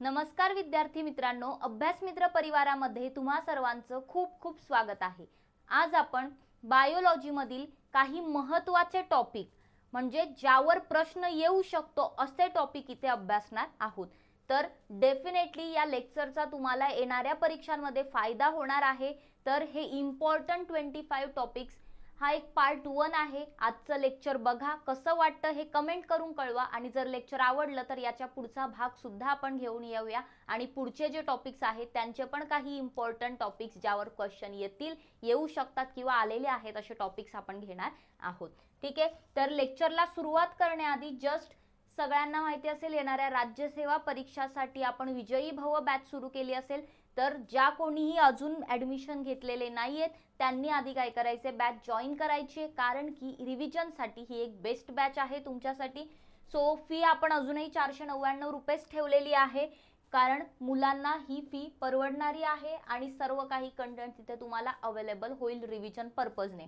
नमस्कार विद्यार्थी मित्रांनो, अभ्यास मित्र परिवारामध्ये तुम्हा सर्वांचं खूप खूप स्वागत आहे। आज आपण बायोलॉजी मधील काही महत्त्वाचे टॉपिक म्हणजे ज्यावर प्रश्न येऊ शकतो असे टॉपिक इथे अभ्यासणार आहोत। तर डेफिनेटली या लेक्चरचा तुम्हाला येणाऱ्या परीक्षांमध्ये फायदा होणार आहे। तर हे इम्पॉर्टंट 25 टॉपिक्स हा एक पार्ट 1 आहे। आजचं लेक्चर बघा, कसं वाटतं हे कमेंट करून कळवा आणि जर लेक्चर आवडलं तर याच्या पुढचा भाग सुद्धा आपण घेऊन येऊया आणि पुढचे जे टॉपिक्स आहेत त्यांचे पण काही इम्पॉर्टंट टॉपिक्स ज्यावर क्वेश्चन येऊ शकतात किंवा आलेले आहेत असे टॉपिक्स आपण घेणार आहोत। ठीक आहे, तर लेक्चरला सुरुवात करण्याआधी जस्ट सगळ्यांना माहिती असेल येणाऱ्या राज्यसेवा परीक्षासाठी आपण विजयी भव बॅच सुरू केली असेल, तर ज्या कोणीही अजून ऍडमिशन घेतलेले नाहीयेत त्यांनी आधी काय करायचे, बॅच जॉईन करायची, कारण की रिव्हिजनसाठी ही एक बेस्ट बॅच आहे तुमच्यासाठी। सो फी आपण अजूनही 499 रुपयेच ठेवलेली आहे, कारण मुलांना ही फी परवडणारी आहे आणि सर्व काही कंटेंट तिथे तुम्हाला अवेलेबल होईल रिव्हिजन पर्पजने।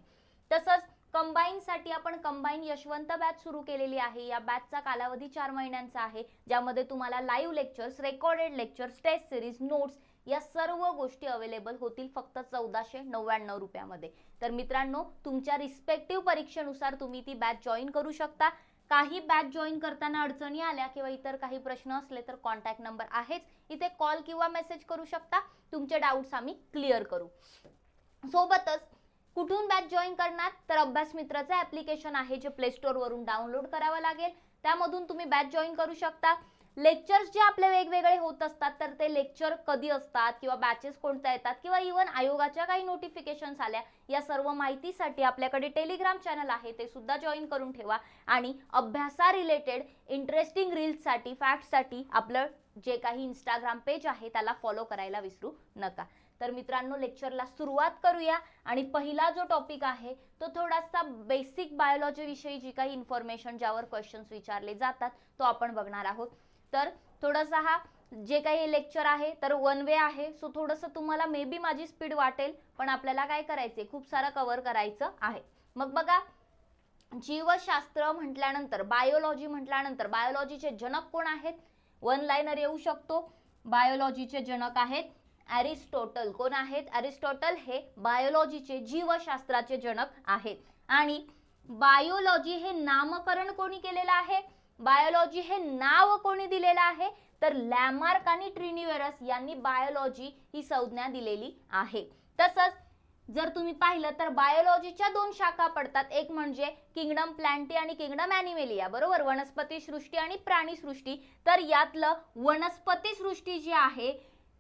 तसंच कंबाईन साठी आपण कंबाईन यशवंत बॅच सुरू केलेली आहे। या बॅचचा कालावधी 4 महिन्यांचा आहे, ज्यामध्ये तुम्हाला live lectures, recorded lectures, test series, notes या सर्व गोष्टी अवेलेबल होतील फक्त 1499 रुपयामध्ये। तर मित्रांनो, तुमच्या रिस्पेक्टिव्ह परीक्षेनुसार तुम्ही ती बॅच जॉईन करू शकता। काही बॅच जॉईन करताना अडचणी आल्या किंवा इतर काही प्रश्न असले तर कॉन्टॅक्ट नंबर आहेच, इथे कॉल किंवा मेसेज करू शकता, तुमचे डाउट्स आम्ही क्लिअर करू। सोबतच कुठून बॅच जॉईन करणार, तर अभ्यास मित्रचं ॲप्लिकेशन आहे जे प्ले स्टोर वरून डाउनलोड करावं लागेल, त्यामधून तुम्ही बॅच जॉईन करू शकता। लेक्चर्स जे आपले वेगवेगळे होत असतात तर ते लेक्चर कधी असतात किंवा बॅचेस कोणत्या येतात किंवा इव्हन आयोगाच्या काही नोटिफिकेशन्स आल्या या सर्व माहितीसाठी आपल्याकडे टेलिग्राम चॅनल आहे, ते सुद्धा जॉईन करून ठेवा। आणि अभ्यासा रिलेटेड इंटरेस्टिंग रील्ससाठी, फॅक्टसाठी आपलं जे काही इंस्टाग्राम पेज आहे त्याला फॉलो करायला विसरू नका। तर मित्रांनो, लेक्चरला सुरुवात करूया आणि पहिला जो टॉपिक आहे तो थोडासा बेसिक बायोलॉजी विषयी जी काही इन्फॉर्मेशन ज्यावर क्वेश्चन्स विचारले जातात तो आपण बघणार आहोत। तर थोडासा हा जे काही लेक्चर आहे तर वन वे आहे, सो थोडंसं तुम्हाला मे बी माझी स्पीड वाटेल, पण आपल्याला काय करायचे, खूप सारं कव्हर करायचं आहे। मग बघा, जीवशास्त्र म्हटल्यानंतर, बायोलॉजी म्हटल्यानंतर बायोलॉजीचे जनक कोण आहेत, वन लाइनर येऊ शकतो। बायोलॉजीचे जनक आहेत एरिस्टॉटल। कोण आहेत, एरिस्टॉटल हे बायोलॉजीचे, जीवशास्त्राचे जनक आहेत। आणि बायोलॉजी हे नामकरण कोणी केलेलं आहे, बायोलॉजी हे नाव कोणी दिलेलं आहे, तर लॅमार्क आणि ट्रिनिवेरस यांनी बायोलॉजी ही संज्ञा दिलेली आहे। तसंच जर तुम्ही पाहिलं तर बायोलॉजीच्या 2 शाखा पडतात, एक म्हणजे किंगडम प्लांटी आणि किंगडम ॲनिमलिया, बरोबर, वनस्पती सृष्टी आणि प्राणी सृष्टी। तर यातलं वनस्पती सृष्टी जी आहे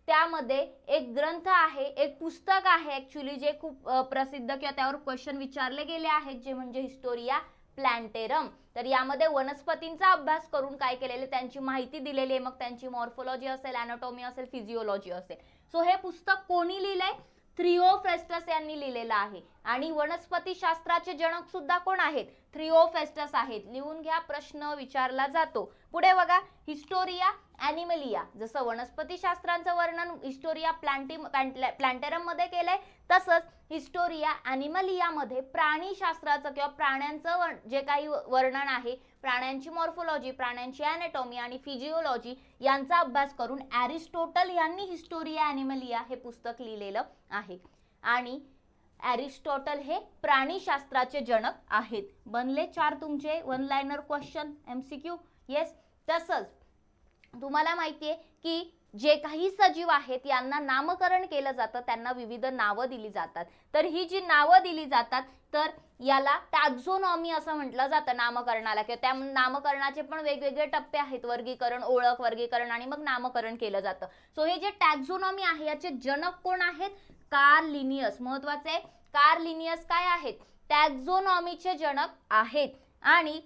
त्यामध्ये एक ग्रंथ आहे, एक पुस्तक आहे ऍक्च्युली, जे खूप प्रसिद्ध किंवा त्यावर क्वेश्चन विचारले गेले आहेत, जे म्हणजे हिस्टोरिया प्लॅन्टेरम। तर यामध्ये वनस्पतींचा अभ्यास करून काय केलेले, त्यांची माहिती दिलेली आहे, मग त्यांची मॉर्फोलॉजी असेल, ॲनाटॉमी असेल, फिजिओलॉजी असेल। सो हे पुस्तक कोणी लिहिलंय, थिओफ्रेस्टस यांनी लिहिलेलं आहे। आणि वनस्पती शास्त्राचे जनक सुद्धा कोण आहेत, थिओफ्रेस्टस आहेत। लिहून घ्या, प्रश्न विचारला जातो। पुढे बघा, हिस्टोरिया ॲनिमलिया, जसं वनस्पती शास्त्रांचं वर्णन हिस्टोरिया प्लॅन्टेरम मध्ये केलंय, तसंच हिस्टोरिया ॲनिमलिया मध्ये प्राणीशास्त्राचं किंवा प्राण्यांचं जे काही वर्णन आहे, प्राण्यांची मॉर्फोलॉजी, प्राण्यांची ॲनाटॉमी आणि फिजिओलॉजी यांचा अभ्यास करून एरिस्टॉटल यांनी हिस्टोरिया ॲनिमलिया हे पुस्तक लिहिलेलं आहे। आणि एरिस्टॉटल हे प्राणीशास्त्राचे जनक आहेत। बनले 4 तुमचे one liner question MCQ. Yes, तसंच तुम्हाला माहितीये की जे काही सजीव आहेत यांना नामकरण केलं जातं, त्यांना विविध नावं दिली जातात। तर ही जी नावं दिली जातात तर याला टॅक्झोनॉमी असं म्हटलं जातं नामकरणाला, किंवा त्या नामकरणाचे पण वेगवेगळे टप्पे आहेत, वर्गीकरण, ओळख, वर्गीकरण आणि मग नामकरण केलं जातं। सो हे जे टॅक्झोनॉमी आहे याचे जनक कोण आहेत, कार्ल लिनियस। महत्वाचे आहे, कार्ल लिनियस काय आहेत, टॅक्झोनॉमीचे जनक आहेत। आणि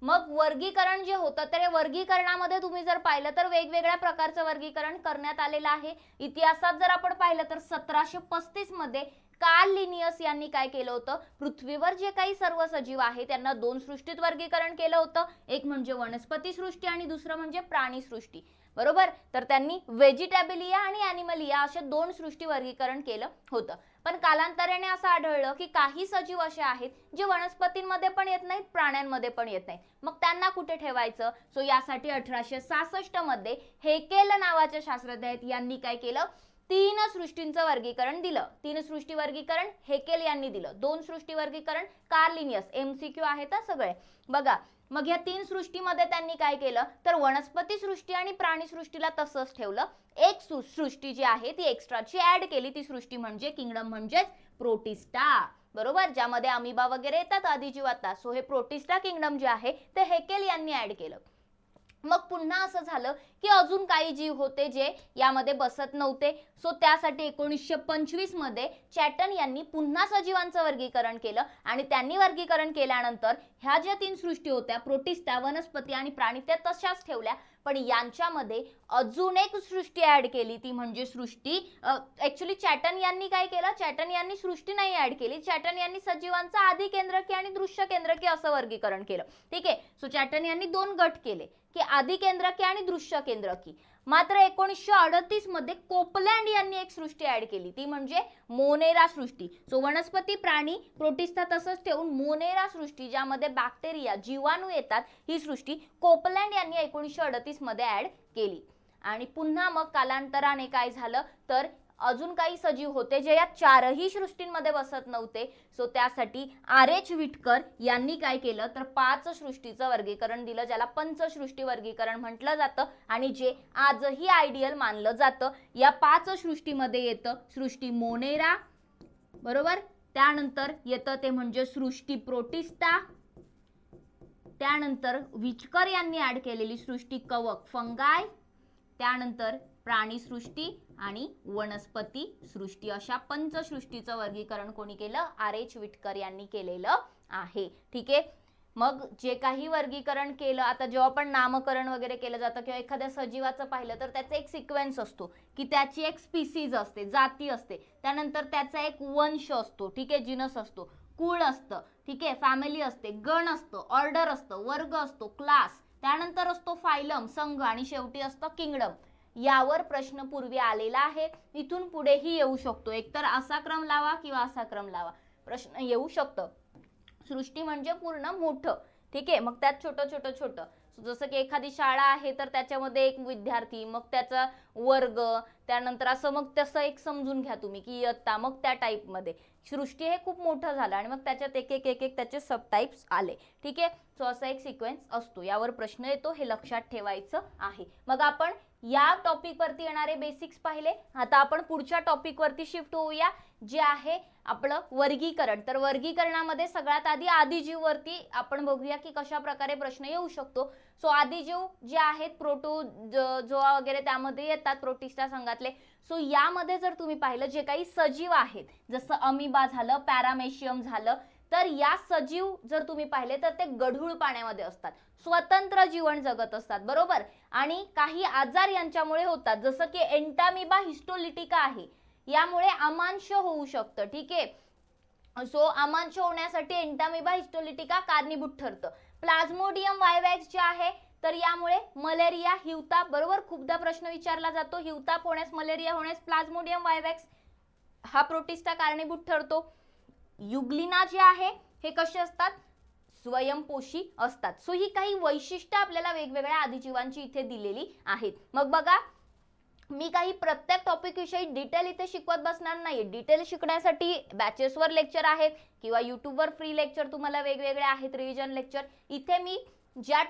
मग वर्गीकरण जे होतं तर वर्गीकरणामध्ये तुम्ही जर पाहिलं तर वेगवेगळ्या प्रकारचं वर्गीकरण करण्यात आलेलं आहे। इतिहासात जर आपण पाहिलं तर 1735 मध्ये कार्ल लिनियस यांनी काय केलं होतं, पृथ्वीवर जे काही सर्व सजीव आहे त्यांना दोन सृष्टीत वर्गीकरण केलं होतं. एक म्हणजे वनस्पती सृष्टी आणि दुसरं म्हणजे प्राणी सृष्टी. बरोबर. तर त्यांनी व्हेजिटेबलिया आणि ॲनिमलिया असे दोन सृष्टी वर्गीकरण केलं होतं. पण कालांतराने असं आढळलं की काही सजीव असे आहेत जे वनस्पतींमध्ये पण येत नाहीत, प्राण्यांमध्ये पण येत नाहीत. मग त्यांना कुठे ठेवायचं? सो यासाठी 1866 मध्ये हेकेल नावाचे शास्त्रज्ञ आहेत, यांनी काय केलं, तीन सृष्टींचं वर्गीकरण दिलं. तीन सृष्टी वर्गीकरण हेकेल यांनी दिलं. दोन सृष्टी वर्गीकरण कार्ल लिनियस. MCQ आहेत सगळे बघा. मग या तीन सृष्टीमध्ये त्यांनी काय केलं, तर वनस्पती सृष्टी आणि प्राणी सृष्टीला तसंच ठेवलं. एक सृष्टी जी आहे ती एक्स्ट्राची ऍड केली. ती सृष्टी म्हणजे किंगडम म्हणजेच प्रोटिस्टा. बरोबर. ज्यामध्ये अमिबा वगैरे येतात, आदिजीवातात. सो हे प्रोटिस्टा किंगडम जे आहे ते हेकेल यांनी ऍड केलं. मग पुन्हा असं झालं की अजून काही जीव होते जे यामध्ये बसत नव्हते. सो त्यासाठी 1925 मध्ये चॅटन यांनी पुन्हा सजीवांचं वर्गीकरण केलं आणि त्यांनी वर्गीकरण केल्यानंतर ह्या ज्या तीन सृष्टी होत्या, प्रोटिस्टा, वनस्पती आणि प्राणी, त्या तशाच ठेवल्या. पण यांच्यामध्ये अजून एक सृष्टी ऍड केली. ती म्हणजे सृष्टी ऍक्च्युली चॅटन यांनी काय केलं, चॅटन यांनी सृष्टी नाही ऍड केली. चॅटन यांनी सजीवांचं आधी केंद्रकी आणि दृश्य केंद्रकी असं वर्गीकरण केलं. ठीक आहे. सो चॅटन यांनी दोन गट केले की आधी केंद्रकी आणि दृश्य केंद्रकी. मात्र 1938 मध्ये कोपलँड यांनी एक सृष्टी ऍड केली. ती म्हणजे मोनेरा सृष्टी. सो वनस्पती, प्राणी, प्रोटिस्टा तसंच ठेवून मोनेरा सृष्टी, ज्यामध्ये बॅक्टेरिया, जीवाणू येतात, ही सृष्टी कोपलँड यांनी 1938 मध्ये ऍड केली. आणि पुन्हा मग कालांतराने काय झालं, तर अजून काही सजीव होते जे या चारही सृष्टींमध्ये बसत नव्हते. सो त्यासाठी RH विटकर यांनी काय केलं, तर 5 सृष्टीचं वर्गीकरण दिलं, ज्याला पंचसृष्टी वर्गीकरण म्हटलं जातं आणि जे आजही आयडियल मानलं जातं. या 5 सृष्टीमध्ये येतं सृष्टी मोनेरा. बरोबर. त्यानंतर येतं ते म्हणजे सृष्टी प्रोटिस्टा. त्यानंतर विटकर यांनी ऍड केलेली सृष्टी कवक, फंगाय. त्यानंतर प्राणी सृष्टी आणि वनस्पती सृष्टी. अशा पंचसृष्टीचं वर्गीकरण कोणी केलं, RH विटकर यांनी केलेलं आहे. ठीक आहे. मग जे काही वर्गीकरण केलं, आता जेव्हा पण नामकरण वगैरे केलं जातं किंवा एखाद्या सजीवाचं पाहिलं तर त्याचा एक सिक्वेन्स असतो की त्याची एक स्पीसीज असते, जाती असते. त्यानंतर त्याचा एक वंश असतो. ठीक आहे. जिनस असतो, कुळ असतं. ठीक आहे. फॅमिली असते, गण असतं, ऑर्डर असतं, वर्ग असतो, क्लास. त्यानंतर असतो फायलम, संघ आणि शेवटी असतं किंगडम. यावर प्रश्न पूर्वी आलेला आहे. इथून पुढेही येऊ शकतो. एकतर असा क्रम लावा किंवा असा क्रम लावा, प्रश्न येऊ शकतं. सृष्टी म्हणजे पूर्ण मोठं. ठीक आहे. मग त्यात छोटं छोटं छोटं, जसं की एखादी शाळा आहे तर त्याच्यामध्ये एक विद्यार्थी, मग त्याचा वर्ग, त्यानंतर असं मग तसं एक समजून घ्या तुम्ही की इयत्ता, मग त्या टाईपमध्ये सृष्टी हे खूप मोठं झालं आणि मग त्याच्यात एक एक एक एक त्याचे सब टाईप्स आले. ठीक आहे. सो असा एक सिक्वेन्स असतो. यावर प्रश्न येतो, हे लक्षात ठेवायचं आहे. मग आपण या टॉपिक वरती येणारे बेसिक्स पाहिले. आता आपण पुढच्या टॉपिक वरती शिफ्ट होऊया, जे आहे आपलं वर्गीकरण. तर वर्गीकरणामध्ये सगळ्यात आधी आदिजीव वरती आपण बघूया की कशा प्रकारे प्रश्न येऊ शकतो. सो आदिजीव जे आहेत प्रोटोजोआ वगैरे त्यामध्ये येतात, प्रोटिस्टा संघातले. सो यामध्ये जर तुम्ही पाहिलं जे काही सजीव आहेत, जसं अमिबा झालं, पॅरामेशियम झालं, तर या सजीव जर तुम्ही पाहिले तर ते गढूळ पाण्यामध्ये असतात, स्वतंत्र जीवन जगत असतात. बरोबर. आणि काही आजार यांच्यामुळे होतात, जसं की एंटामिबा हिस्टोलिटिका आहे, यामुळे अमांश होऊ शकतं. ठीक आहे. सो अमांश होण्यासाठी एंटामिबा हिस्टोलिटिका कारणीभूत ठरतं. प्लाझ्मोडियम वायवॅक्स जे आहे तर यामुळे मलेरिया, हिवताप. बरोबर. खूपदा प्रश्न विचारला जातो, हिवताप होण्यास, मलेरिया होण्यास प्लाझ्मोडियम वायवॅक्स हा प्रोटिस्टा कारणीभूत ठरतो. युग्लिना जे आहे हे कसे असतात, स्वयंपोषी असतात. सो ही काही वैशिष्ट्ये आपल्याला वेगवेगळ्या आदिजीवांची इथे दिलेली आहेत. मग बघा, मी काही प्रत्येक टॉपिक विषयी डिटेल इथे शिकवत बसणार नाही. डिटेल शिकण्यासाठी बॅचेसवर लेक्चर आहेत किंवा यूट्यूबवर फ्री लेक्चर तुम्हाला वेगवेगळे आहेत, रिव्हिजन लेक्चर. इथे मी ज्या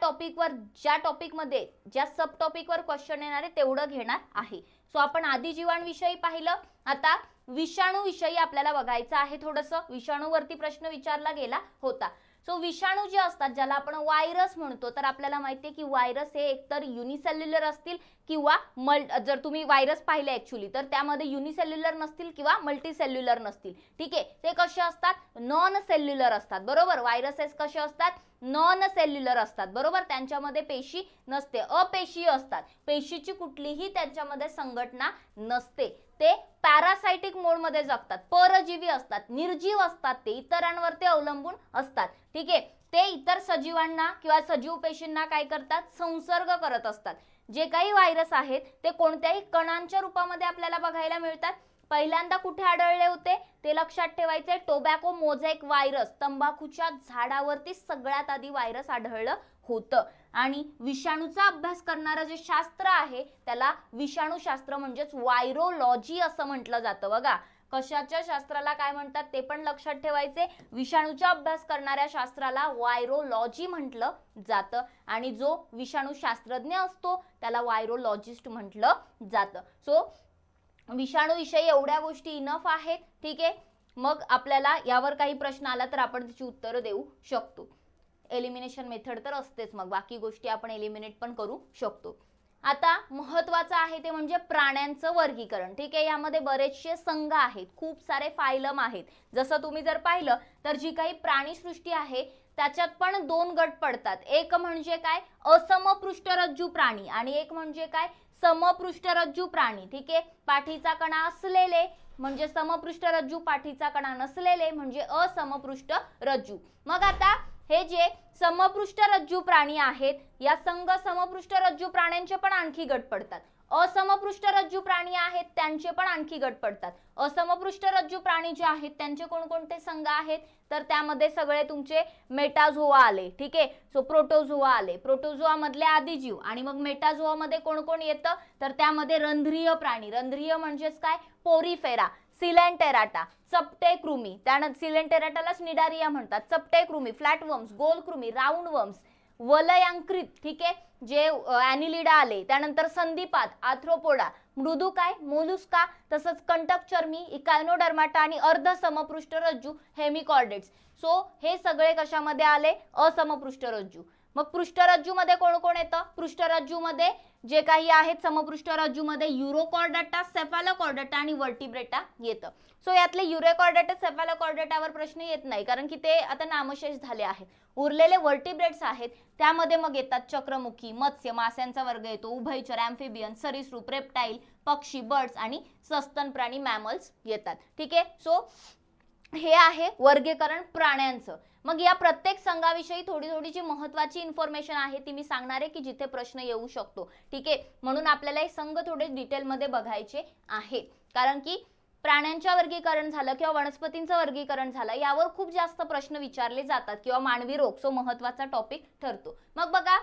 टॉपिकमध्ये ज्या सब टॉपिकवर क्वेश्चन येणार आहे तेवढं घेणार आहे. सो आपण आदिजीवांविषयी पाहिलं. आता विषाणू विषयी आपल्याला बघायचं आहे थोडंसं. विषाणूवरती प्रश्न विचारला गेला होता. सो विषाणू जे असतात, ज्याला आपण व्हायरस म्हणतो, तर आपल्याला माहिती आहे की व्हायरस हे एकतर युनिसेल्युलर असतील किंवा जर तुम्ही व्हायरस पाहिले ऍक्च्युली तर त्यामध्ये युनिसेल्युलर नसतील किंवा मल्टीसेल्युलर नसतील. ठीक आहे. ते कसे असतात, नॉन सेल्युलर असतात. बरोबर. व्हायरसेस कसे असतात, नॉन सेल्युलर असतात. बरोबर. त्यांच्यामध्ये पेशी नसते, अपेशीय असतात. पेशीची कुठलीही त्यांच्यामध्ये संघटना नसते. ते पॅरासायटिक मोडमध्ये जगतात, परजीवी असतात, निर्जीव असतात, ते इतरांवरती अवलंबून असतात. ठीक आहे, ते इतर सजीवांना किंवा सजीव पेशींना काय करतात, संसर्ग करत असतात. जे काही व्हायरस आहेत ते कोणत्याही कणांच्या रूपामध्ये आपल्याला बघायला मिळतात. पहिल्यांदा कुठे आढळले होते ते लक्षात ठेवायचे, टोबॅको मोझॅइक व्हायरस, तंबाखूच्या झाडावरती सगळ्यात आधी व्हायरस आढळलं होतं. आणि विषाणूचा अभ्यास करणारं जे शास्त्र आहे त्याला विषाणूशास्त्र म्हणजेच व्हायरोलॉजी असं म्हटलं जातं. बघा, कशाच्या शास्त्राला काय म्हणतात ते पण लक्षात ठेवायचे. विषाणूचा अभ्यास करणाऱ्या शास्त्राला व्हायरोलॉजी म्हटलं जातं आणि जो विषाणू शास्त्रज्ञ असतो त्याला व्हायरोलॉजिस्ट म्हटलं जातं. सो विषाणू विषयी एवढ्या गोष्टी इनफ आहेत. ठीक आहे, मग आपल्याला यावर काही प्रश्न आला तर आपण त्याची उत्तरं देऊ शकतो. एलिमिनेशन मेथड तर असतेच, मग बाकी गोष्टी आपण एलिमिनेट पण करू शकतो. आता महत्वाचं आहे ते म्हणजे प्राण्यांचं वर्गीकरण. ठीक आहे, यामध्ये बरेचसे संघ आहेत, खूप सारे फायलम आहेत. जसं तुम्ही जर पाहिलं तर जी काही प्राणीसृष्टी आहे त्याच्यात पण दोन गट पडतात. एक म्हणजे काय, असमपृष्ठरज्जू प्राणी आणि एक म्हणजे काय, समपृष्ठरज्जू प्राणी. ठीक आहे, पाठीचा कणा असलेले म्हणजे समपृष्ठरज्जू, पाठीचा कणा नसलेले म्हणजे असमपृष्ठरज्जू. मग आता हे जे समपृष्ठरज्जू प्राणी आहेत या संघ समपृष्ठरज्जू प्राण्यांचे पण आणखी गट पडतात. असमपृष्ठरज्जू प्राणी आहेत त्यांचे पण आणखी गट पडतात. असमपृष्ठरज्जू प्राणी जे आहेत त्यांचे कोणकोणते संघ आहेत तर त्यामध्ये सगळे तुमचे मेटाझोआ आले. ठीक आहे, सो प्रोटोझोआ आले, प्रोटोझोआ मधले आदिजीव. आणि मग मेटाझोआ मध्ये कोण कोण येतं तर त्यामध्ये रंध्रीय प्राणी, रंध्रीय म्हणजेच काय, पोरीफेरा, सिलेंटेराटा, चपटे कृमी, त्यानंतर सिलेंटेराटालाच निडारिया म्हणतात, चपटे कृमी, फ्लॅट वर्म्स, गोल कृमी, राऊंड वर्म्स, वलयांकृत. ठीक आहे, जे ॲनिलिडा आले, त्यानंतर संधिपाद, आर्थ्रोपोडा, मृदू काय, मोलुस्का, तसंच कंटक चर्मी, इकायनोडर्माटा आणि अर्ध समपृष्ठरज्जू हेमिकॉर्डेट्स. सो हे सगळे कशामध्ये आले, असमपृष्ठरज्जू. मग पृष्ठरज्जू मध्ये कोण कोण येतं, पृष्ठरज्जू मध्ये जे काही आहेत समपृष्ठरज्जू मध्ये युरोकॉर्डाटा, सेफॅलोकॉर्डाटा आणि वर्टिब्रेटा येतं. सो यातले युरोकॉर्डाटा, सेफॅलोकॉर्डाटावर प्रश्न येत नाही कारण की ते आता नामशेष झाले आहेत. उरलेले वर्टिब्रेट्स आहेत त्यामध्ये मग येतात चक्रमुखी, मत्स्य, मास्यांचा वर्ग येतो, उभयचर, ॲम्फिबियन, सरीसृप, रेप्टाईल, पक्षी, बर्ड्स आणि सस्तन प्राणी, मॅमल्स येतात. ठीक आहे, सो हे आहे वर्गीकरण प्राण्यांचं. मग या प्रत्येक संघाविषयी थोडी थोडीची महत्वाची इन्फॉर्मेशन आहे ती मी सांगणार आहे की जिथे प्रश्न येऊ शकतो. ठीक आहे, म्हणून आपल्याला हे संघ थोडे डिटेलमध्ये बघायचे आहे कारण की प्राण्यांचं वर्गीकरण झालं किंवा वनस्पतींचं वर्गीकरण झालं यावर खूप जास्त प्रश्न विचारले जातात किंवा मानवी रोग, सो महत्वाचा टॉपिक ठरतो. मग बघा,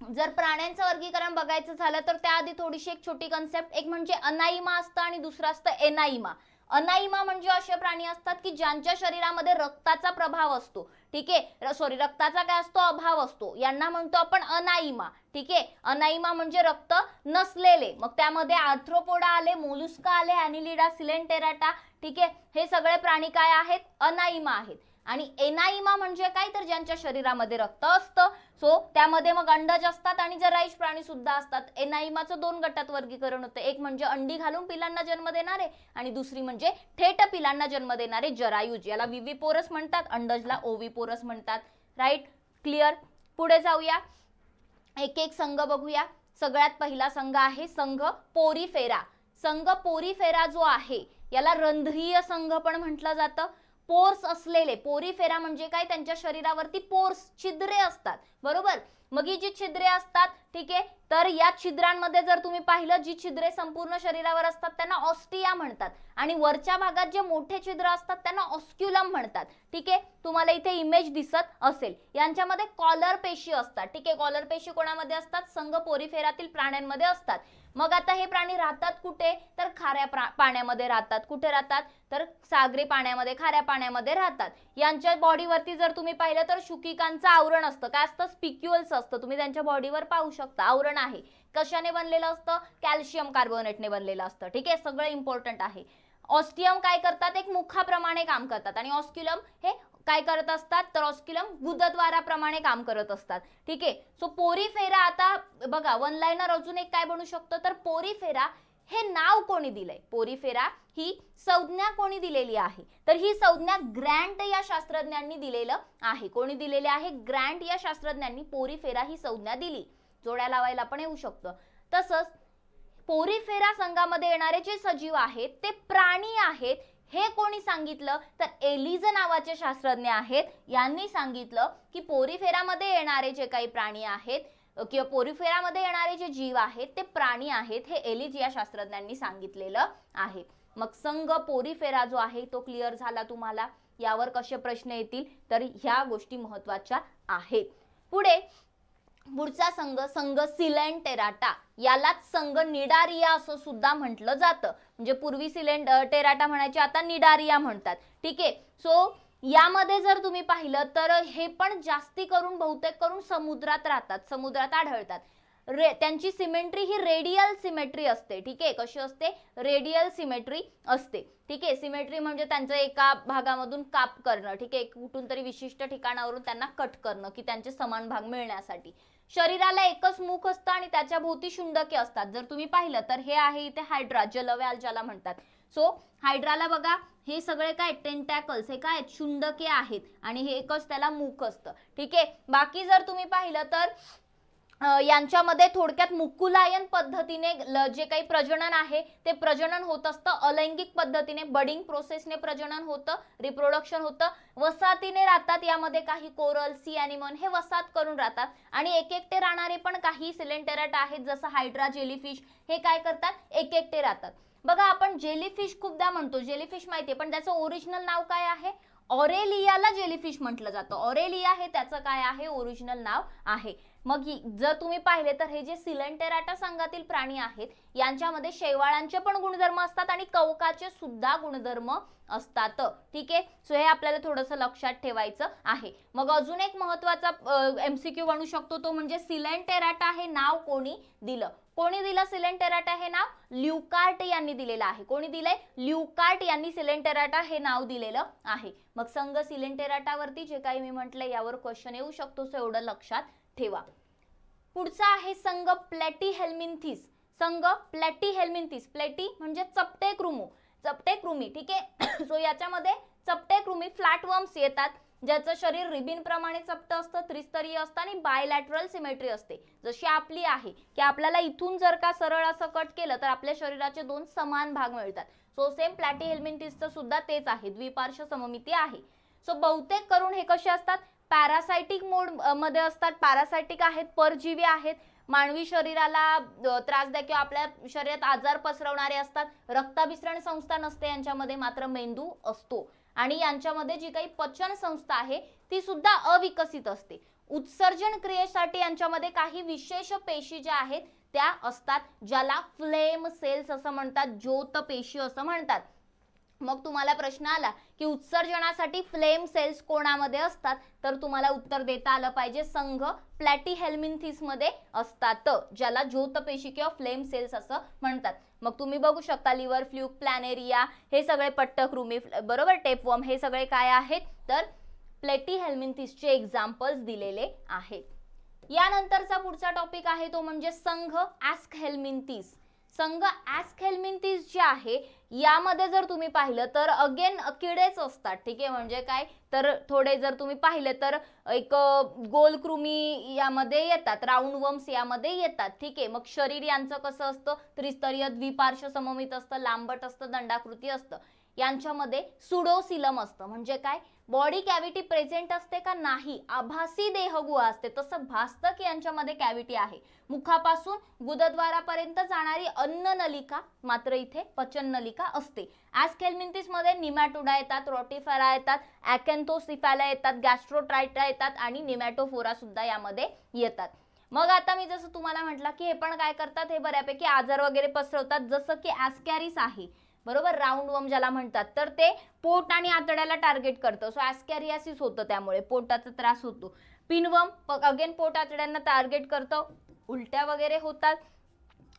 जर प्राण्यांचं वर्गीकरण बघायचं झालं तर त्याआधी थोडीशी एक छोटी कन्सेप्ट, एक म्हणजे अनाइमा असतं आणि दुसरं असतं एनाइमा. अनाइमा म्हणजे असे प्राणी असतात की ज्यांच्या शरीरामध्ये रक्ताचा प्रभाव असतो. ठीक आहे, सॉरी, रक्ताचा काय असतो, अभाव असतो, यांना म्हणतो आपण अनाइमा. ठीक आहे, अनाइमा म्हणजे रक्त नसलेले. मग त्यामध्ये आर्थ्रोपोडा आले, मोलुस्का आले, ॲनिलिडा, सिलेंटेराटा. ठीक आहे, हे सगळे प्राणी काय आहेत, अनाइमा आहेत. आणि एनाइमा म्हणजे काय तर ज्यांच्या शरीरामध्ये रक्त असतं. सो त्यामध्ये मग अंडज असतात आणि जरायुष प्राणी सुद्धा असतात. एनाइमाचं दोन गटात वर्गीकरण होतं, एक म्हणजे अंडी घालून पिलांना जन्म देणारे आणि दुसरी म्हणजे थेट पिलांना जन्म देणारे जरायुज, याला विविपोरस म्हणतात, अंडजला ओविपोरस म्हणतात. Right, clear. पुढे जाऊया, एक एक संघ बघूया. सगळ्यात पहिला संघ आहे संघ पोरीफेरा. संघ पोरीफेरा जो आहे याला रंध्रीय संघ पण म्हटलं जातं. पोर्स असलेले, पोरीफेरा म्हणजे काय, त्यांच्या शरीरावरती पोर्स, छिद्रे असतात. बरोबर, मग ही जी छिद्रे असतात, ठीक आहे, तर या छिद्रांमध्ये जर तुम्ही पाहिलं जी छिद्रे संपूर्ण शरीरावर असतात त्यांना ऑस्टिया म्हणतात आणि वरच्या भागात जे मोठे छिद्र असतात त्यांना ऑस्क्युलम म्हणतात. ठीक आहे, तुम्हाला इथे इमेज दिसत असेल. यांच्यामध्ये कॉलर पेशी असतात. ठीक आहे, कॉलर पेशी कोणामध्ये असतात, संघ पोरीफेरातील प्राण्यांमध्ये असतात. मग आता हे प्राणी राहतात कुठे तर खाऱ्या पाण्यामध्ये राहतात. कुठे राहतात तर सागरी पाण्यामध्ये, खाऱ्या पाण्यामध्ये राहतात. यांच्या बॉडीवरती जर तुम्ही पाहिलं तर शुकिकांचं आवरण असतं. काय असतं, स्पिक्युअल्स असतं. तुम्ही त्यांच्या बॉडीवर पाहू शकता, आवरण आहे. कशाने बनलेलं असतं, कॅल्शियम कार्बोनेटने बनलेलं असतं. ठीक आहे, सगळं इम्पॉर्टंट आहे. ऑस्टियम काय करतात, एक मुखाप्रमाणे काम करतात आणि ऑस्क्युलम हे काय करत असतात तर ऑस्क्युलम गुदद्वाराप्रमाणे काम करत असतात. ठीक आहे, सो पोरीफेरा. आता बघा, वन लाईनर अजून एक काय बनू शकतं तर पोरीफेरा हे नाव कोणी दिलंय, पोरीफेरा ही संज्ञा कोणी दिलेली आहे तर ही संज्ञा ग्रँट या शास्त्रज्ञांनी दिलेलं आहे. कोणी दिलेले आहे, ग्रँट या शास्त्रज्ञांनी पोरीफेरा ही संज्ञा दिली. जोड्या लावायला पण येऊ शकतं. तसंच पोरिफेरा संघामध्ये येणारे जे सजीव आहेत ते प्राणी आहेत हे कोणी सांगितलं तर एलिझ नावाचे शास्त्रज्ञ आहेत. यांनी सांगितलं की पोरिफेरामध्ये येणारे जे काही प्राणी आहेत किंवा पोरिफेरामध्ये येणारे जे जीव आहेत ते प्राणी आहेत हे एलिझ या शास्त्रज्ञांनी सांगितलेलं आहे. मग संघ पोरिफेरा जो आहे तो क्लिअर झाला तुम्हाला. यावर कसे प्रश्न येतील तर ह्या गोष्टी महत्त्वाच्या आहेत. पुढचा संघ सिलेंटेराटा, यालाच संघ निडारिया असं सुद्धा म्हटलं जातं. म्हणजे पूर्वी सिलेंटेराटा म्हणायचे, आता निडारिया म्हणतात. ठीक आहे. सो यामध्ये जर तुम्ही पाहिलं तर हे पण जास्ती करून बहुतेक करून समुद्रात राहतात, समुद्रात आढळतात. त्यांची सिमेट्री ही रेडियल सिमेट्री असते. ठीक आहे. कशी असते? रेडियल सिमेट्री असते. ठीक आहे. सिमेट्री म्हणजे त्यांचं एका भागामधून काप करणं. ठीक आहे. कुठून तरी विशिष्ट ठिकाणावरून त्यांना कट करणं की त्यांचे समान भाग मिळण्यासाठी. शरीराला एकच मुख असतं आणि त्याच्या भोवती शुंडके असतात. जर तुम्ही पाहिलं तर हे आहे इथे हायड्रा, जलव्याल ज्याला म्हणतात. सो हायड्राला बघा हे सगळे काय टेंटॅकल्स, हे काय शुंडके आहेत आणि हे एकच त्याला मुख असतं. ठीक आहे. बाकी जर तुम्ही पाहिलं तर यांच्यामध्ये थोडक्यात मुकुलायन पद्धतीने जे काही प्रजनन आहे ते प्रजनन होत असतं. अलैंगिक पद्धतीने बडिंग प्रोसेसने प्रजनन होतं, रिप्रोडक्शन होतं. वसाहतीने राहतात. यामध्ये काही कोरल, सी ॲनिमन हे वसाहत करून राहतात. आणि एकटे राहणारे पण काही सिलेंटेराटा आहेत जसं हायड्रा, जेलीफिश हे काय करतात? एकटे राहतात. बघा आपण जेलीफिश खूपदा म्हणतो, जेलीफिश माहितीये पण त्याचं ओरिजिनल नाव काय आहे? ऑरेलियाला जेलीफिश म्हटलं जातं. ऑरेलिया हे त्याचं काय आहे? ओरिजिनल नाव आहे. मग जर तुम्ही पाहिले तर हे जे सिलेंटेराटा संघातील प्राणी आहेत यांच्यामध्ये शैवाळांचे पण गुणधर्म असतात आणि कवकाचे सुद्धा गुणधर्म असतात. ठीक आहे. सो हे आपल्याला थोडंसं लक्षात ठेवायचं आहे. मग अजून एक महत्त्वाचा MCQ बनू शकतो तो म्हणजे सिलेंटेराटा हे नाव कोणी दिलं? कोणी दिलं सिलेंटेराटा हे नाव? ल्युकार्ट यांनी दिलेलं आहे. कोणी दिलंय? ल्युकार्ट यांनी सिलेंटेराटा हे नाव दिलेलं आहे. मग संघ सिलेंटेराटावरती जे काही मी म्हटलंय यावर क्वेश्चन येऊ शकतो, सो एवढं लक्षात ठेवा. पुढचा आहे संघ प्लॅटीहेल्मिन्थिस. संघ प्लॅटीहेल्मिन्थिस. प्लॅटी म्हणजे चपटे कृमी. ठीक आहे. सो याच्यामध्ये चपटे कृमी फ्लॅटवर्म्स येतात ज्याचं शरीर रिबिन प्रमाणे चपटं असतं, त्रिस्तरीय असतं आणि बायलॅटरल सिमेट्री असते. जशी आपली आहे की आपल्याला इथून जर का सरळ असं कट केलं तर आपल्या शरीराचे दोन समान भाग मिळतात. सो सेम प्लॅटीहेल्मिन्थिसचं सुद्धा तेच आहे, द्विपार्श्व सममिती आहे. सो बहुतेक करून हे कसे असतात? पॅरासायटिक मोड मध्ये असतात. पॅरासायटिक आहेत, परजीवी आहेत, मानवी शरीराला त्रासदायक किंवा आपल्या शरीरात आजार पसरवणारे असतात. रक्ताभिसरण संस्था नसते यांच्यामध्ये, मात्र मेंदू असतो. आणि यांच्यामध्ये जी काही पचन संस्था आहे ती सुद्धा अविकसित असते. उत्सर्जन क्रियेसाठी यांच्यामध्ये काही विशेष पेशी ज्या आहेत त्या असतात ज्याला फ्लेम सेल्स असं म्हणतात, ज्योत पेशी असं म्हणतात. मग तुम्हाला प्रश्न आला की उत्सर्जनासाठी फ्लेम सेल्स कोणामध्ये असतात तर तुम्हाला उत्तर देता आलं पाहिजे संघ प्लॅटीहेल्मिन्थिस मध्ये असतात, ज्याला ज्योतपेशी किंवा फ्लेम सेल्स असं म्हणतात. मग तुम्ही बघू शकता लिव्हर फ्ल्यूक, प्लॅनेरिया हे सगळे पट्टकृमी, बरोबर, टेपवर्म हे सगळे काय आहेत तर प्लॅटीहेल्मिन्थिसचे एक्झाम्पल्स दिलेले आहेत. यानंतरचा पुढचा टॉपिक आहे तो म्हणजे संघ ॲस्कहेल्मिन्थिस. संघ ॲस्कहेल्मिन्थिस जे आहे यामध्ये जर तुम्ही पाहिलं तर अगेन किडेच असतात. ठीक आहे. म्हणजे काय तर थोडे जर तुम्ही पाहिले तर एक गोलकृमी यामध्ये येतात, राऊंड वर्म्स यामध्ये येतात. ठीक आहे. मग शरीर यांचं कसं असतं? त्रिस्तरीय, द्विपार्श्व सममित असतं, लांबट असतं, दंडाकृती असतं. यांच्यामध्ये सुडोसिलम असतं. म्हणजे काय? बॉडी कॅव्हिटी प्रेझेंट असते का? नाही, आभासी देहगुहा असते. तसं भासतं की यांच्यामध्ये कॅव्हिटी आहे. मुखापासून गुदद्वारापर्यंत जाणारी अन्न नलिका, मात्र इथे पचन नलिका असते. ॲस्कहेल्मिन्थिस मध्ये निमॅटोडा येतात, रोटिफेरा येतात, अॅकॅन्थोसिफॅला येतात, गॅस्ट्रोट्रायटा येतात आणि निमॅटोफोरा सुद्धा यामध्ये येतात. मग आता मी जसं तुम्हाला म्हटलं की हे पण काय करतात? हे बऱ्यापैकी आजार वगैरे पसरवतात, जसं की ॲस्कॅरिस आहे, बरोबर, राऊंड वर्म ज्याला म्हणतात, तर ते पोट आणि आतड्याला टार्गेट करतं. सो ॲस्कॅरियासिस होतं, त्यामुळे पोटाचा त्रास होतो. पिनवर्म अगेन पोट आतड्यांना टार्गेट करतं, उलट्या वगैरे होतात.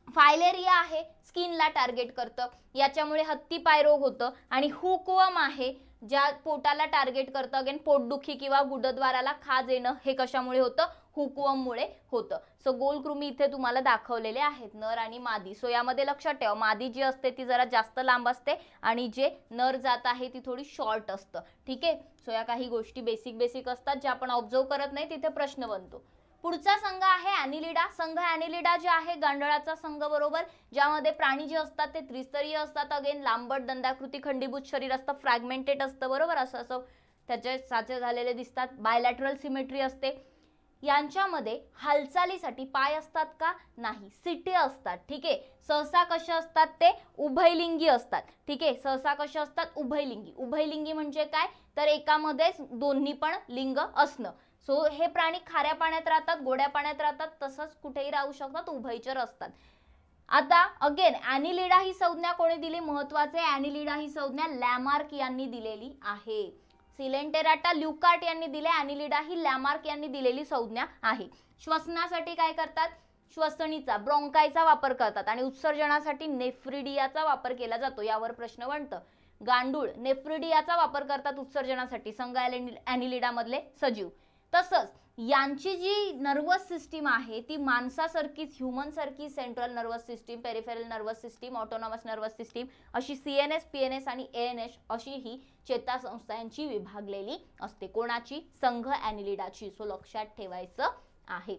फायलेरिया आहे, स्किनला टार्गेट करतं, याच्यामुळे हत्तीपाय रोग होतं. आणि हुकवर्म आहे ज्या पोटाला टार्गेट करतं, अगेन पोटदुखी किंवा गुदद्वाराला खाज येणं, हे कशामुळे होतं? हुकवर्ममुळे होतं. सो गोलकृमी इथे तुम्हाला दाखवलेले आहेत, नर आणि मादी. सो यामध्ये लक्षात ठेवा, मादी जी असते ती जरा जास्त लांब असते आणि जे नर जात आहे ती थोडी शॉर्ट असतं. ठीक आहे. सो या काही गोष्टी बेसिक असतात ज्या आपण ऑब्झर्व करत नाही, तिथे प्रश्न बनतो. पुढचा संघ आहे ॲनिलिडा. संघ ॲनिलिडा जे आहे गांडळाचा संघ बरोबर, ज्यामध्ये प्राणी जे असतात ते त्रिस्तरीय असतात. अगेन लांबट दंडाकृती खंडीभूत शरीर असतं, फ्रॅगमेंटेड असतं बरोबर, असं त्याचे साचे झालेले दिसतात. बायलॅटरल सिमेट्री असते. यांच्यामध्ये हालचालीसाठी पाय असतात का? नाही, सिटे असतात. ठीक आहे. सहसा कसे असतात ते? उभयलिंगी असतात. ठीक आहे. सहसा कसे असतात? उभयलिंगी. उभयलिंगी म्हणजे काय? तर एकामध्येच दोन्ही पण लिंग असणं. सो हे प्राणी खाऱ्या पाण्यात राहतात, गोड्या पाण्यात राहतात, तसंच कुठेही राहू शकतात, उभयचर असतात. आता अगेन ॲनिलिडा ही संज्ञा कोणी दिली? महत्वाचे, ॲनिलिडा ही संज्ञा लॅमार्क यांनी दिलेली आहे. सिलेंटेराटा ल्युकार्ट यांनी दिले, ॲनिलिडा ही लॅमार्क यांनी दिलेली संज्ञा आहे. श्वसनासाठी काय करतात? श्वसनीचा, ब्रोंकायचा वापर करतात आणि उत्सर्जनासाठी नेफ्रिडियाचा वापर केला जातो. यावर प्रश्न बनतं. गांडूळ नेफ्रिडियाचा वापर करतात उत्सर्जनासाठी, संघ ॲनिलिडा मधले सजीव. तसंच यांची जी नर्वस सिस्टीम आहे ती माणसासारखीच, ह्युमन सारखी central nervous system, peripheral nervous system, autonomous nervous system अशी CNS, PNS आणि ANS अशी ही चेतासंस्था यांची विभागलेली असते. कोणाची? संघ ॲनिलिडाची. सो लक्षात ठेवायचं आहे.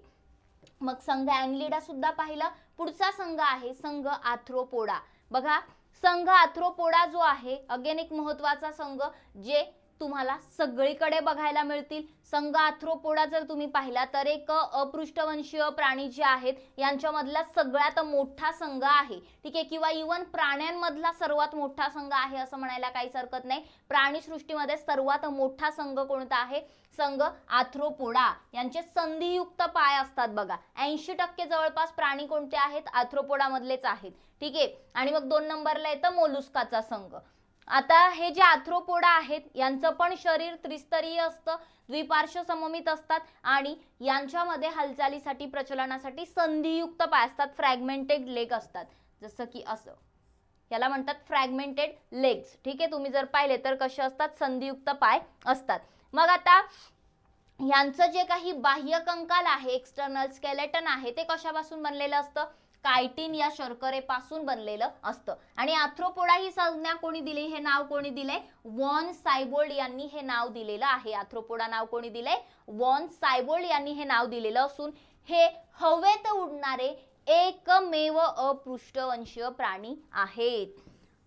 मग संघ ॲनिलिडा सुद्धा पाहिलं. पुढचा संघ आहे संघ आर्थ्रोपोडा. बघा, संघ आर्थ्रोपोडा जो आहे अगेन एक महत्वाचा संघ जे तुम्हाला सगळीकडे बघायला मिळतील. संघ आर्थ्रोपोडा जर तुम्ही पाहिला तर एक अपृष्ठवंशीय प्राणी जे आहेत यांच्यामधला सगळ्यात मोठा संघ आहे. ठीक आहे. किंवा इवन प्राण्यांमधला सर्वात मोठा संघ आहे असं म्हणायला काहीच हरकत नाही. प्राणीसृष्टीमध्ये सर्वात मोठा संघ कोणता आहे? संघ आर्थ्रोपोडा. यांचे संधियुक्त पाय असतात बघा. 80% जवळपास प्राणी कोणते आहेत? आर्थ्रोपोडा मधलेच आहेत. ठीक आहे. आणि मग 2 नंबरला येतं मोलुस्काचा संघ. आता हे जे आर्थ्रोपोडा आहेत यांचं पण शरीर त्रिस्तरीय असतं, द्विपार्श्व सममित असतात आणि यांच्यामध्ये हालचालीसाठी, प्रचलनासाठी संधियुक्त पाय असतात, फ्रॅगमेंटेड लेग असतात. जसं की असं, याला म्हणतात फ्रॅगमेंटेड लेग्स. ठीक आहे. तुम्ही जर पाहिले तर कसे असतात? संधियुक्त पाय असतात. मग आता यांचं जे काही बाह्य कंकाल आहे, एक्सटर्नल स्केलेटन आहे, ते कशापासून बनलेलं असतं? कायटिन या शर्करेपासून बनलेलं असतं. आणि आर्थ्रोपोडा ही संज्ञा कोणी दिली? हे नाव कोणी दिले? वॉन सायबोल्ड यांनी हे नाव दिलेलं आहे. आर्थ्रोपोडा नाव कोणी दिले? वॉन सायबोल्ड यांनी हे नाव दिलेलं असून हे हवेत उडणारे एकमेव अपृष्ठवंशीय प्राणी आहेत.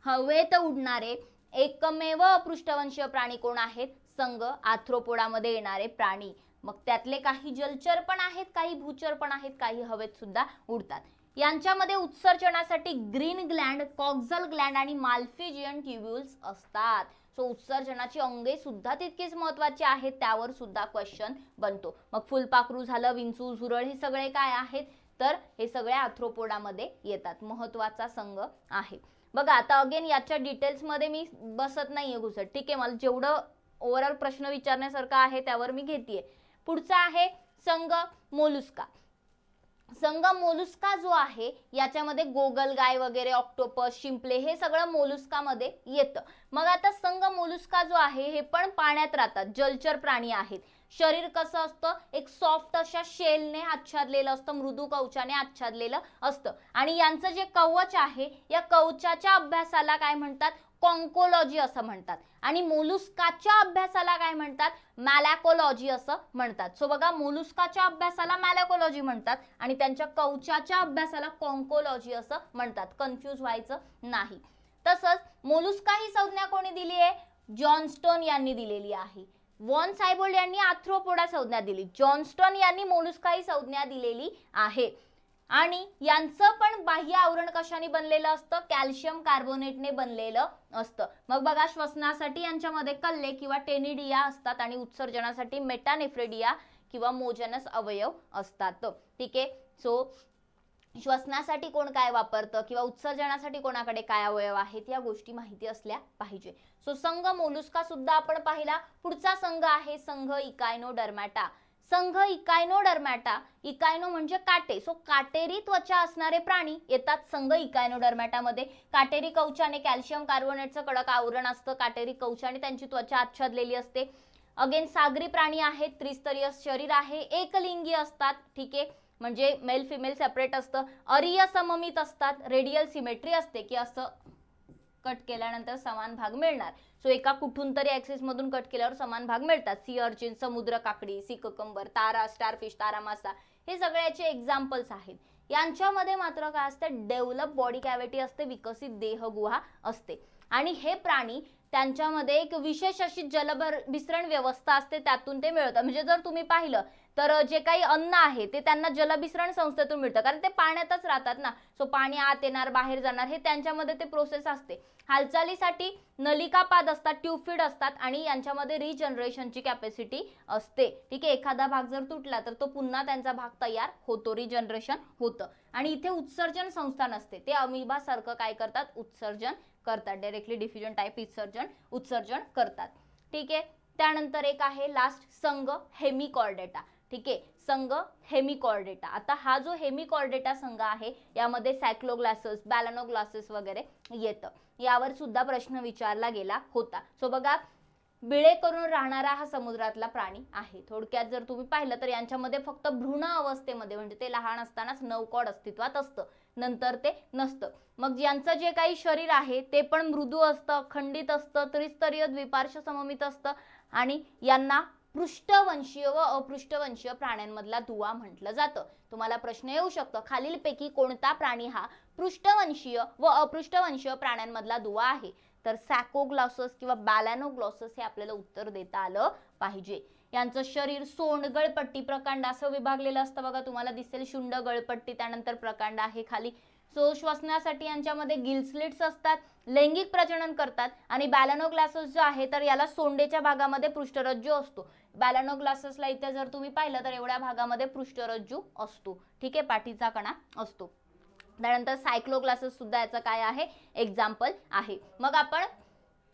हवेत उडणारे एकमेव अपृष्ठवंशीय प्राणी कोण आहेत? संघ आर्थ्रोपोडामध्ये येणारे प्राणी. मग त्यातले काही जलचर पण आहेत, काही भूचर पण आहेत, काही हवेत सुद्धा उडतात. यांच्यामध्ये उत्सर्जनासाठी ग्रीन ग्लँड, कॉक्झल ग्लँड आणि माल्फिजियन ट्युब्युल्स असतात. सो उत्सर्जनाची अंगे सुद्धा तितकीच महत्वाची आहेत, त्यावर सुद्धा क्वेश्चन बनतो. मग फुलपाखरू झालं, विंचू, झुरळ हे सगळे काय आहेत? तर हे सगळे आर्थ्रोपोडामध्ये येतात. महत्वाचा संघ आहे. बघा आता अगेन याच्या डिटेल्स मध्ये मी बसत नाहीये घुसत. ठीक आहे. मला जेवढं ओव्हरऑल प्रश्न विचारण्यासारखा आहे त्यावर मी घेतेय. पुढचा आहे संघ मोलुस्का. संघ मोलुस्का जो आहे याच्यामध्ये गोगलगाय वगैरे, ऑक्टोपस, शिंपले हे सगळं मोलुस्कामध्ये येतं. मग आता संघ मोलुस्का जो आहे हे पण पाण्यात राहतात, जलचर प्राणी आहेत. शरीर कसं असतं? एक सॉफ्ट अशा शेलने आच्छादलेलं असतं, मृदू कवचाने आच्छादलेलं असतं. आणि यांचं जे कवच आहे या कवचाच्या अभ्यासाला काय म्हणतात? कॉन्कोलॉजी असं म्हणतात. आणि मोलुस्काच्या अभ्यासाला काय म्हणतात? मॅलॅकोलॉजी असं म्हणतात. सो बघा, मोलुस्काच्या अभ्यासाला मॅलॅकोलॉजी म्हणतात आणि त्यांच्या कवचाच्या अभ्यासाला कॉन्कोलॉजी असं म्हणतात. कन्फ्यूज व्हायचं नाही. तसंच मोलुस्का ही संज्ञा कोणी दिली आहे? जॉन्स्टोन यांनी दिलेली आहे. वॉन सायबोल्ड यांनी आर्थ्रोपोडा संज्ञा दिली, जॉन्स्टोन यांनी मोलुस्का ही संज्ञा दिलेली आहे. आणि यांचं पण बाह्य आवरण कशाने बनलेलं असतं? कॅल्शियम कार्बोनेटने बनलेलं असतं. मग बघा, श्वसनासाठी यांच्यामध्ये कल्ले किंवा टेनिडिया असतात आणि उत्सर्जनासाठी मेटानेफ्रेडिया किंवा मोजनस अवयव असतात. ठीक आहे. सो श्वसनासाठी कोण काय वापरतं किंवा उत्सर्जनासाठी कोणाकडे काय अवयव आहेत या गोष्टी माहिती असल्या पाहिजे. सो संघ मोलुस्का सुद्धा आपण पाहिला. पुढचा संघ आहे संघ इकायनोडर्मॅटा. संघ इकायनोडर्मॅटा, इकायनो म्हणजे काटे, सो काटेरी त्वचा असणारे प्राणी येतात संघ इकायनोडर्मॅटामध्ये. काटेरी कवचाने, कॅल्शियम कार्बोनेटचं कडक आवरण असतं, काटेरी कवचाने त्यांची त्वचा आच्छादलेली असते. अगेन सागरी प्राणी आहेत, त्रिस्तरीय शरीर आहे, एकलिंगी असतात. ठीक आहे. म्हणजे मेल फिमेल सेपरेट असतं, अरीय सममित असतात, रेडियल सिमेट्री असते की असं कट केल्यानंतर समान भाग मिळणार. सो एका कुठून तरी ऍक्सिस मधून कट केल्यावर समान भाग मिळतात. सी अर्चिन, समुद्र काकडी, सी ककंबर, तारा, स्टारफिश, तारा मासा हे सगळ्याचे एक्झाम्पल्स आहेत. यांच्यामध्ये मात्र काय असते, डेव्हलप बॉडी कॅव्हिटी असते, विकसित देहगुहा असते. आणि हे प्राणी त्यांच्यामध्ये एक विशेष अशी जलभिसरण व्यवस्था असते, त्यातून ते मिळतं. म्हणजे जर तुम्ही पाहिलं तर जे काही अन्न आहे ते त्यांना जलभिसरण संस्थेतून मिळतं, कारण ते पाण्यातच राहतात ना. सो पाणी आत येणार बाहेर जाणार हे त्यांच्यामध्ये ते प्रोसेस असते. हालचालीसाठी नलिकापाद असतात, ट्यूबफीड असतात आणि यांच्यामध्ये रिजनरेशनची कॅपॅसिटी असते. ठीक आहे, एखादा भाग जर तुटला तर तो पुन्हा त्यांचा भाग तयार होतो, रिजनरेशन होतं. आणि इथे उत्सर्जन संस्था नसते, ते अमिबा सारखं काय करतात, उत्सर्जन करतात, डायरेक्टली डिफ्युजन टाइप उत्सर्जन करतात. ठीक आहे, त्यानंतर एक आहे लास्ट संघ हेमिकॉर्डेटा. ठीक आहे, संघ हेमिकॉर्डेटा. आता हा जो हेमिकॉर्डेटा संघ आहे यामध्ये सायक्लोग्लासेस, बॅलॅनोग्लासेस वगैरे येतं. यावर सुद्धा प्रश्न विचारला गेला होता. सो बघा, बिळे करून राहणारा हा समुद्रातला प्राणी आहे. थोडक्यात जर तुम्ही पाहिलं तर यांच्यामध्ये फक्त भ्रूण अवस्थेमध्ये म्हणजे ते लहान असतानाच नौकॉड अस्तित्वात असतं, नंतर ते नसतं. मग यांचं जे काही शरीर आहे ते पण मृदू असतं, अखंडित असतं, त्रिस्तरीय द्विपार्श्व सममित असतं आणि यांना पृष्ठवंशीय व अपृष्ठवंशीय प्राण्यांमधला दुवा म्हटलं जातं. तुम्हाला प्रश्न येऊ शकतो, खालीलपैकी कोणता प्राणी हा पृष्ठवंशीय व अपृष्ठवंशीय प्राण्यांमधला दुवा आहे? तर सॅकोग्लॉसस किंवा बॅलॅनोग्लॉसस हे आपल्याला उत्तर देता आलं पाहिजे. यांचं शरीर सोंड, गळपट्टी, प्रकांड असं विभागलेलं असतं. बघा तुम्हाला दिसेल शुंड, गळपट्टी, त्यानंतर प्रकांड आहे खाली. सो श्वसनासाठी यांच्यामध्ये गिलस्लिट्स असतात, लैंगिक प्रजनन करतात. आणि बॅलॅनोग्लासेस जो आहे तर याला सोंडेच्या भागामध्ये पृष्ठरज्जू असतो. बॅलॅनोग्लासेसला इथे जर तुम्ही पाहिलं तर एवढ्या भागामध्ये पृष्ठरज्जू असतो. ठीक आहे, पाठीचा कणा असतो. त्यानंतर सायक्लोग्लासेस सुद्धा याचं काय आहे, एक्झाम्पल आहे. मग आपण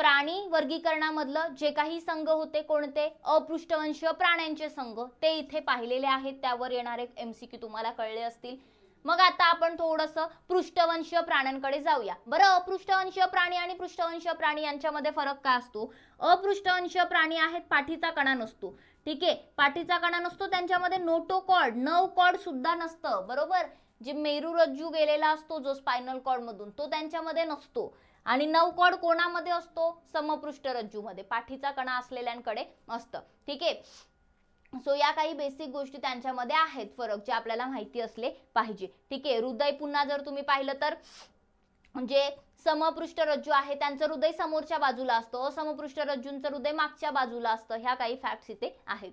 प्राणी वर्गीकरणामधलं जे काही संघ होते कोणते, अपृष्ठवंशीय प्राण्यांचे संघ, ते इथे पाहिलेले आहेत. त्यावर येणारे MCQ तुम्हाला कळले असतील. मग आता आपण थोडंसं पृष्ठवंशीय प्राण्यांकडे जाऊया. बरं, अपृष्ठवंशीय प्राणी आणि पृष्ठवंशीय प्राणी यांच्यामध्ये फरक काय असतो? अपृष्ठवंशीय प्राणी आहेत, पाठीचा कणा नसतो. ठीक आहे, पाठीचा कणा नसतो. त्यांच्यामध्ये नोटोकॉर्ड, नवकॉर्ड सुद्धा नसतं. बरोबर, जे मेरुरज्जू गेलेला असतो जो स्पायनल कॉर्ड मधून, तो त्यांच्यामध्ये नसतो. आणि नवकॉर्ड कोणामध्ये असतो? समपृष्ठरज्जूमध्ये, पाठीचा कणा असलेल्यांकडे असतं. ठीक आहे, सो या काही बेसिक गोष्टी त्यांच्यामध्ये आहेत फरक, जे आपल्याला माहिती असले पाहिजे. ठीक आहे, हृदय पुन्हा जर तुम्ही पाहिलं तर जे समपृष्ठरज्जू आहे त्यांचं हृदय समोरच्या बाजूला असतं, असमपृष्ठरज्जूंचं हृदय मागच्या बाजूला असतं. ह्या काही फॅक्ट्स इथे आहेत.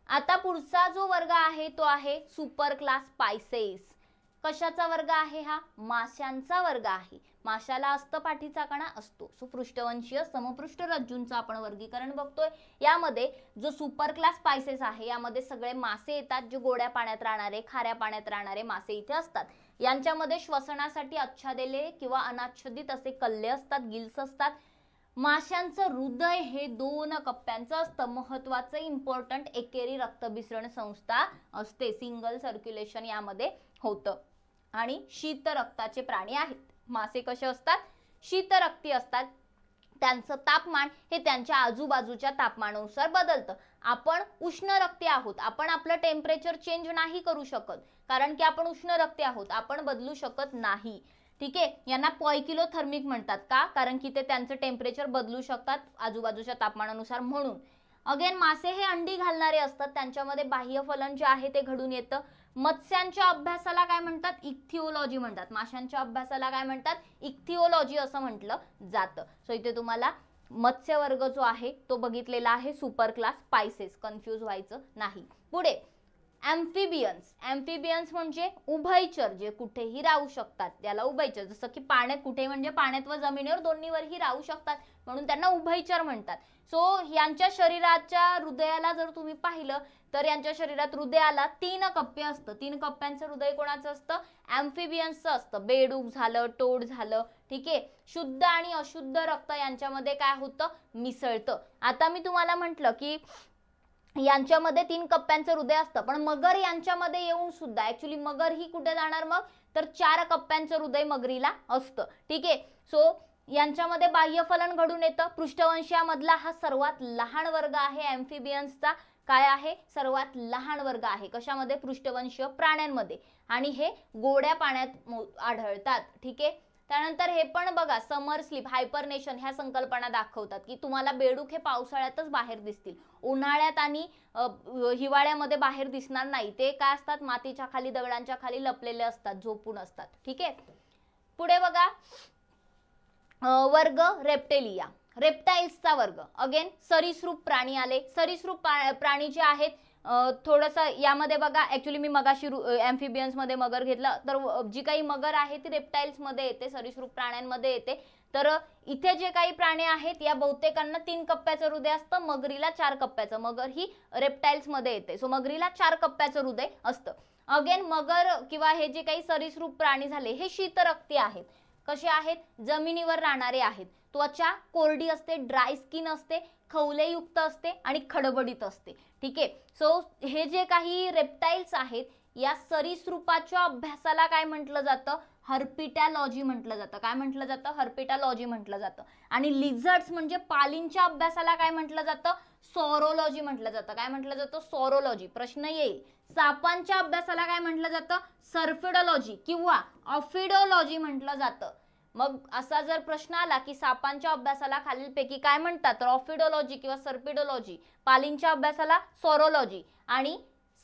आता पुढचा जो वर्ग आहे तो आहे सुपर क्लास पायसेस. कशाचा वर्ग आहे हा? माशांचा वर्ग आहे. माशाला असतं पाठीचा कणा असतो. सो पृष्ठवंशीय समपृष्ठरज्जूंचं आपण वर्गीकरण बघतोय. यामध्ये जो सुपर क्लास पायसेस आहे यामध्ये सगळे मासे येतात, जे गोड्या पाण्यात राहणारे, खाऱ्या पाण्यात राहणारे मासे इथे असतात. यांच्यामध्ये श्वसनासाठी आच्छादलेले किंवा अनाच्छादित असे कल्ले असतात, गिल्स असतात. माशांचं हृदय हे 2 कप्प्यांचं असतं. महत्वाचं इम्पॉर्टंट एकेरी रक्तभिसरण संस्था असते, सिंगल सर्क्युलेशन यामध्ये होतं. आणि शीत रक्ताचे प्राणी आहेत. मासे कसे असतात? शीत रक्ती असतात. त्यांचं तापमान हे त्यांच्या आजूबाजूच्या तापमानानुसार बदलतं. आपण उष्ण रक्ती आहोत, आपण आपलं टेम्परेचर चेंज नाही करू शकत, कारण की आपण उष्ण रक्ती आहोत, आपण बदलू शकत नाही. ठीक आहे, यांना पॉयकिलोथर्मिक म्हणतात. का? कारण की ते त्यांचं टेम्परेचर बदलू शकतात आजूबाजूच्या तापमानानुसार. म्हणून अगेन मासे हे अंडी घालणारे असतात, त्यांच्यामध्ये बाह्य फलन जे आहे ते घडून येतं. मत्स्यांच्या अभ्यासाला काय म्हणतात? इक्थिओलॉजी म्हणतात. माशांच्या अभ्यासाला काय म्हणतात? इक्थिओलॉजी असं म्हटलं जातं. सो इथे तुम्हाला मत्स्य वर्ग जो आहे तो बघितलेला आहे, सुपर क्लास पायसेस, कन्फ्यूज व्हायचं नाही. पुढे ॲम्फिबियन्स म्हणजे उभयचर, जे कुठेही राहू शकतात त्याला उभयचर. जसं की पाण्यात, कुठे म्हणजे पाण्यात व जमिनीवर दोन्हीवरही राहू शकतात, म्हणून त्यांना उभयचर म्हणतात. सो यांच्या शरीराच्या हृदयाला जर तुम्ही पाहिलं तर यांच्या शरीरात हृदयाला 3 कप्पे असतं. 3 कप्प्यांचं हृदय कोणाचं असतं? ॲम्फिबियन्सचं असतं. बेडूक झालं, टोड झालं. ठीक आहे, शुद्ध आणि अशुद्ध रक्त यांच्यामध्ये काय होतं? मिसळतं. आता मी तुम्हाला म्हटलं की यांच्यामध्ये 3 कप्प्यांचं हृदय असतं, पण मगर यांच्यामध्ये येऊन सुद्धा ऍक्च्युली मगर ही कुठे जाणार मग? तर 4 कप्प्यांचं हृदय मगरीला असतं. ठीक आहे, सो यांच्यामध्ये बाह्य फलन घडून येतं. पृष्ठवंशीयामधला हा सर्वात लहान वर्ग आहे ॲम्फिबियन्सचा. काय आहे? सर्वात लहान वर्ग आहे. कशामध्ये? पृष्ठवंशीय प्राण्यांमध्ये. आणि हे गोड्या पाण्यात आढळतात. ठीक आहे, त्यानंतर हे पण बघा समर स्लीप, हायपरनेशन ह्या संकल्पना दाखवतात की तुम्हाला बेडूक हे पावसाळ्यातच बाहेर दिसतील, उन्हाळ्यात आणि हिवाळ्यामध्ये बाहेर दिसणार नाही. ते काय असतात, मातीच्या खाली दगडांच्या खाली लपलेले असतात, झोपून असतात. ठीक आहे, पुढे बघा वर्ग रेप्टेलिया, रेप्टाइल्सचा वर्ग. अगेन सरीसृप प्राणी आले. सरीसृप प्राणी जे आहेत थोडंसं यामध्ये बघा, ऍक्च्युली मी मगाशी एम्फिबियन्स मध्ये मगर घेतलं, तर जी काही मगर आहे ती रेप्टाइल्स मध्ये येते, सरीसृप प्राण्यांमध्ये येते. तर इथे जे काही प्राणी आहेत या बहुतेकांना 3 कप्प्याचं हृदय असतं, मगरीला 4 कप्प्याचं. मगर ही रेप्टाइल्स मध्ये येते, सो मगरीला 4 कप्प्याचं हृदय असतं. अगेन मगर किंवा हे जे काही सरीसृप प्राणी झाले हे शीतरक्ती आहेत. कसे आहेत, जमिनीवर राहणारे आहेत. त्वचा कोरडी असते, ड्राय स्किन असते, खवलेयुक्त असते आणि खडबडीत असते. ठीक आहे, सो हे जे काही रेप्टाइल्स आहेत या सरीसृपाच्या अभ्यासाला काय म्हटलं जातं, हर्पिटॅलॉजी म्हटलं जातं. काय म्हटलं जातं, हर्पिटॅलॉजी म्हटलं जातं. आणि लिझर्ड्स म्हणजे पालींच्या अभ्यासाला काय म्हटलं जातं, सॉरोलॉजी म्हटलं जातं. काय म्हटलं जातं, सॉरोलॉजी. प्रश्न येईल. सापांच्या अभ्यासाला काय म्हटलं जातं, सर्फिडोलॉजी किंवा ऑफिडोलॉजी म्हटलं जातं. मग असा जर प्रश्न आला की सापांच्या अभ्यासाला खालीलपैकी काय म्हणतात, तर ऑफिडोलॉजी किंवा सर्पिडोलॉजी. पालींच्या अभ्यासाला सॉरोलॉजी आणि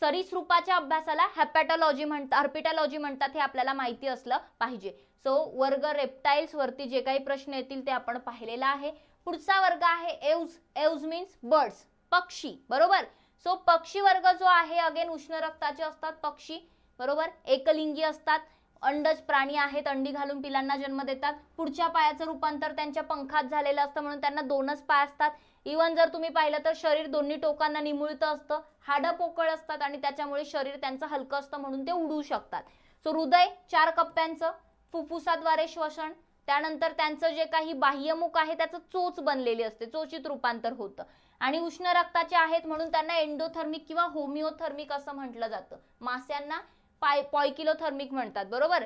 सरीसृपाच्या अभ्यासाला हॅपॅटॉलॉजी म्हणतात, हर्पिटॉलॉजी म्हणतात. हे आपल्याला माहिती असलं पाहिजे. सो वर्ग रेप्टाइल्स वरती जे काही प्रश्न येतील ते आपण पाहिलेला आहे. पुढचा वर्ग आहे एव्ज. एव्ज मीन्स बर्ड्स, पक्षी. बरोबर, सो पक्षी वर्ग जो आहे अगेन उष्ण रक्ताचे असतात पक्षी. बरोबर, एकलिंगी असतात, अंडज प्राणी आहेत, अंडी घालून पिलांना जन्म देतात. पुढच्या पायाचं रूपांतर त्यांच्या पंखात झालेलं असतं म्हणून त्यांना 2च पाय असतात. इवन जर तुम्ही पाहिलं तर शरीर दोन्ही टोकांना निमुळतं असतं, हाडं पोकळ असतात आणि त्याच्यामुळे शरीर त्यांचं हलकं असतं म्हणून ते उडू शकतात. सो हृदय 4 कप्प्यांचं, फुफ्फुसाद्वारे श्वसन, त्यानंतर त्यांचं जे काही बाह्यमुख आहे त्याचं चोच बनलेली असते, चोचीत रूपांतर होतं. आणि उष्ण रक्ताचे आहेत म्हणून त्यांना एंडोथर्मिक किंवा होमिओथर्मिक असं म्हटलं जातं. मास्यांना पॉयकिलोथर्मिक म्हणतात. बरोबर,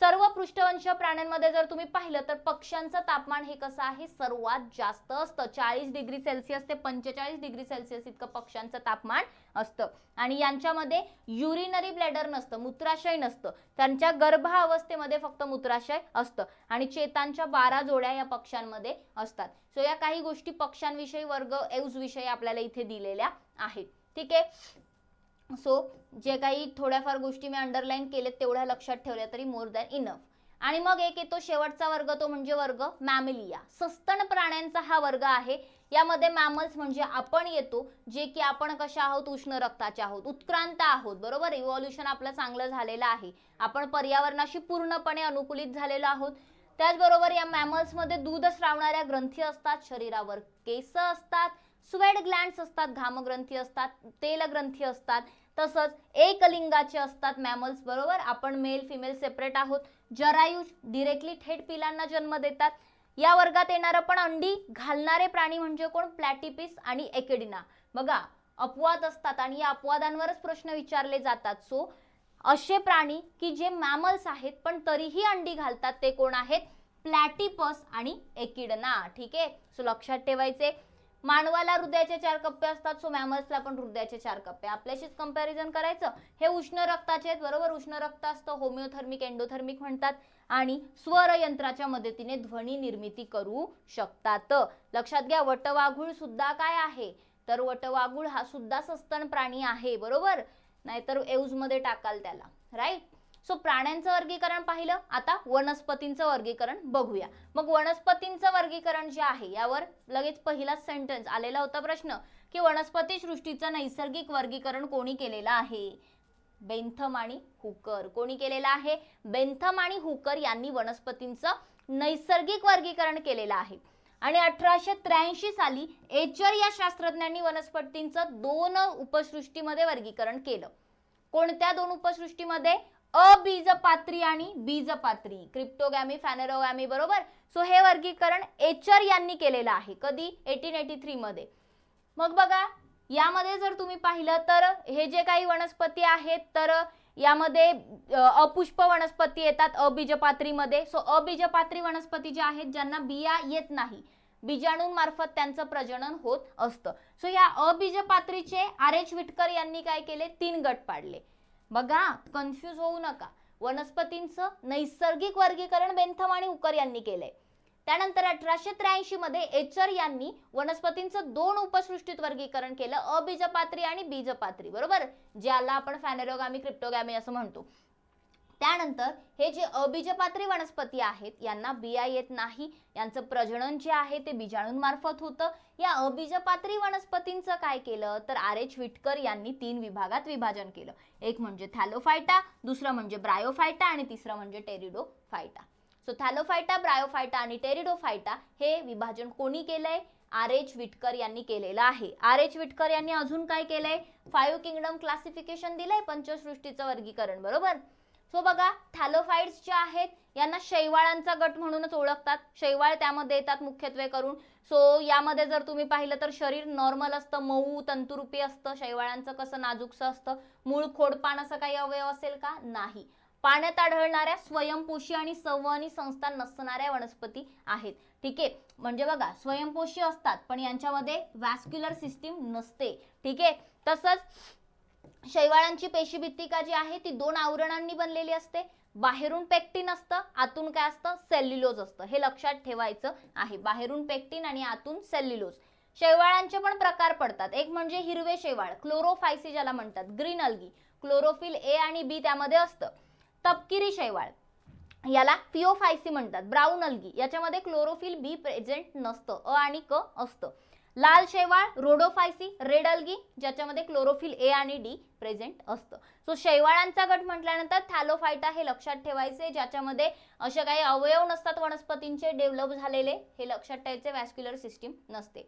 सर्व पृष्ठवंश प्राण्यांमध्ये जर तुम्ही पाहिलं तर पक्ष्यांचं तापमान हे कसं आहे, सर्वात जास्त असतं. 40 डिग्री सेल्सिअस ते 45 डिग्री सेल्सिअस इतकं पक्ष्यांचं तापमान असतं. आणि यांच्यामध्ये युरिनरी ब्लॅडर नसतं, मूत्राशय नसतं. त्यांच्या गर्भावस्थेमध्ये फक्त मूत्राशय असतं. आणि चेतांच्या 12 जोड्या या पक्ष्यांमध्ये असतात. सो या काही गोष्टी पक्ष्यांविषयी वर्ग एव्ज विषयी आपल्याला इथे दिलेल्या आहेत. ठीक आहे, सो जे काही थोड्याफार गोष्टी मी अंडरलाईन केलेत तेवढ्या लक्षात ठेवल्या तरी मोर दॅन इनफ. आणि मग एक येतो शेवटचा वर्ग, तो म्हणजे वर्ग मॅमेलिया. सस्तन प्राण्यांचा हा वर्ग आहे. यामध्ये मॅमल्स म्हणजे आपण येतो, जे की आपण कशा आहोत, उष्ण रक्ताचे आहोत, उत्क्रांत आहोत. बरोबर, इव्हॉल्युशन आपलं चांगलं झालेलं आहे, आपण पर्यावरणाशी पूर्णपणे अनुकूलित झालेलो आहोत. त्याचबरोबर या मॅमल्स मध्ये दूध स्रावणाऱ्या ग्रंथी असतात, शरीरावर केस असतात, स्वेट ग्लँड्स असतात, घामग्रंथी असतात, तेल ग्रंथी असतात. तसंच एक लिंगाचे असतात मॅमल्स. बरोबर, आपण मेल फिमेल सेपरेट आहोत. जरायुज डिरेक्टली थेट पिलांना जन्म देतात. या वर्गात येणारं पण अंडी घालणारे प्राणी म्हणजे कोण, प्लॅटिपिस आणि एकेडिना. बघा, अपवाद असतात आणि या अपवादांवरच प्रश्न विचारले जातात. सो असे प्राणी की जे मॅमल्स आहेत पण तरीही अंडी घालतात ते कोण आहेत, प्लॅटिपस आणि एकिडना. ठीक आहे, सो लक्षात ठेवायचे. मानवाला हृदयाचे 4 कप्पे असतात, सो मॅमल्सला पण हृदयाचे 4 कप्पे. आपल्याशीच कंपॅरिझन करायचं. हे उष्ण रक्ताचे आहेत. बरोबर, उष्ण रक्त असतं, होमिओथर्मिक एंडोथर्मिक म्हणतात. आणि स्वर यंत्राच्या मदतीने ध्वनी निर्मिती करू शकतात. लक्षात घ्या, वटवाघूळ सुद्धा काय आहे, तर वटवाघूळ हा सुद्धा सस्तन प्राणी आहे. बरोबर, नाहीतर एव्ज मध्ये टाकाल त्याला. राईट, सो प्राण्यांचं वर्गीकरण पाहिलं. आता वनस्पतींचं वर्गीकरण बघूया. मग वनस्पतींचं वर्गीकरण जे आहे यावर लगेच पहिलाच सेंटेन्स आलेला होता प्रश्न की वनस्पती सृष्टीचं नैसर्गिक वर्गीकरण कोणी केलेलं आहे, बेंथम आणि हुकर. कोणी केलेलं आहे, बेंथम आणि हुकर यांनी वनस्पतींचं नैसर्गिक वर्गीकरण केलेलं आहे. आणि 1883 साली एचर या शास्त्रज्ञांनी वनस्पतींचं 2 उपसृष्टीमध्ये वर्गीकरण केलं. कोणत्या 2 उपसृष्टीमध्ये, अबीजपात्री आणि बीजपात्री, क्रिप्टोगॅमी, फॅनेरोगॅमी. बरोबर, सो हे वर्गीकरण एचर यांनी केलेलं आहे. कधी, 1883 मध्ये. मग बघा, यामध्ये जर तुम्ही पाहिलं तर हे जे काही वनस्पती आहेत तर यामध्ये अपुष्प वनस्पती येतात अबीजपात्रीमध्ये. सो अबीजपात्री वनस्पती ज्या आहेत ज्यांना बिया येत नाही, बीजाणूंमार्फत त्यांचं प्रजनन होत असतं. सो या अबीजपात्रीचे RH विटकर यांनी काय केले, 3 गट पाडले. बघा, कन्फ्यूज होऊ नका. वनस्पतींचं नैसर्गिक वर्गीकरण बेंथम आणि हुकर यांनी केलंय. त्यानंतर 1883 मध्ये एचर यांनी वनस्पतींचं 2 उपसृष्टीत वर्गीकरण केलं, अबीजपात्री आणि बीजपात्री, बरोबर, ज्याला आपण फॅनेरोगामी क्रिप्टोगामी असं म्हणतो. त्यानंतर हे जे अबीजपात्री वनस्पती आहेत यांना बिया येत नाही, यांचं प्रजनन जे आहे ते बीजाणूंमार्फत होतं. या अबीजपात्री वनस्पतींचं काय केलं तर आर.एच. व्हिटकर यांनी 3 विभागात विभाजन केलं. एक म्हणजे थॅलोफायटा, दुसरं म्हणजे ब्रायोफायटा आणि तिसरं म्हणजे टेरिडोफायटा. सो थॅलोफायटा, ब्रायोफायटा आणि टेरिडोफायटा हे विभाजन कोणी केलंय? आर.एच. व्हिटकर यांनी केलेलं आहे. आर.एच. व्हिटकर यांनी अजून काय केलंय? 5 किंगडम क्लासिफिकेशन दिलंय, पंचसृष्टीचं वर्गीकरण, बरोबर. सो बघा, थॅलोफाइट्स जे आहेत यांना शैवाळांचा गट म्हणूनच ओळखतात. शैवाळ त्यामध्ये येतात मुख्यत्वे करून. सो यामध्ये जर तुम्ही पाहिलं तर शरीर नॉर्मल असतं, मऊ तंतुरूपी असतं. शैवाळांचं कसं नाजूकसं असतं. मूळ, खोडपान असं काही अवयव असेल का? नाही. पाण्यात आढळणाऱ्या स्वयंपोषी आणि संवहनी संस्था नसणाऱ्या वनस्पती आहेत. ठीक आहे, म्हणजे बघा स्वयंपोषी असतात पण यांच्यामध्ये वॅस्क्युलर सिस्टीम नसते. ठीक आहे, तसंच शैवाळांची पेशीभित्तिका जी आहे ती 2 आवरणांनी बनलेली असते. बाहेरून पेक्टिन असतं, आतून काय असतं? सेल्युलोज असतं. हे लक्षात ठेवायचं आहे. बाहेरून पेक्टिन आणि आतून सेल्युलोज. शैवाळांचे पण प्रकार पडतात. एक म्हणजे हिरवे शैवाळ, क्लोरोफायसी ज्याला म्हणतात, ग्रीन अल्गी, क्लोरोफिल ए आणि बी त्यामध्ये असतं. तपकिरी शैवाळ याला फिओफायसी म्हणतात, ब्राऊन अल्गी, याच्यामध्ये क्लोरोफिल बी प्रेझेंट नसतं, अ आणि क असतं. लाल शैवाळ रोडोफायसी, रेड अल्गी, ज्याच्यामध्ये क्लोरोफिल ए आणि डी प्रेझेंट असतं. सो शैवाळांचा गट म्हटल्यानंतर थॅलोफायटा हे लक्षात ठेवायचे, ज्याच्यामध्ये असे काही अवयव नसतात वनस्पतींचे डेव्हलप झालेले, हे लक्षात ठेवायचे, वॅस्क्युलर सिस्टीम नसते.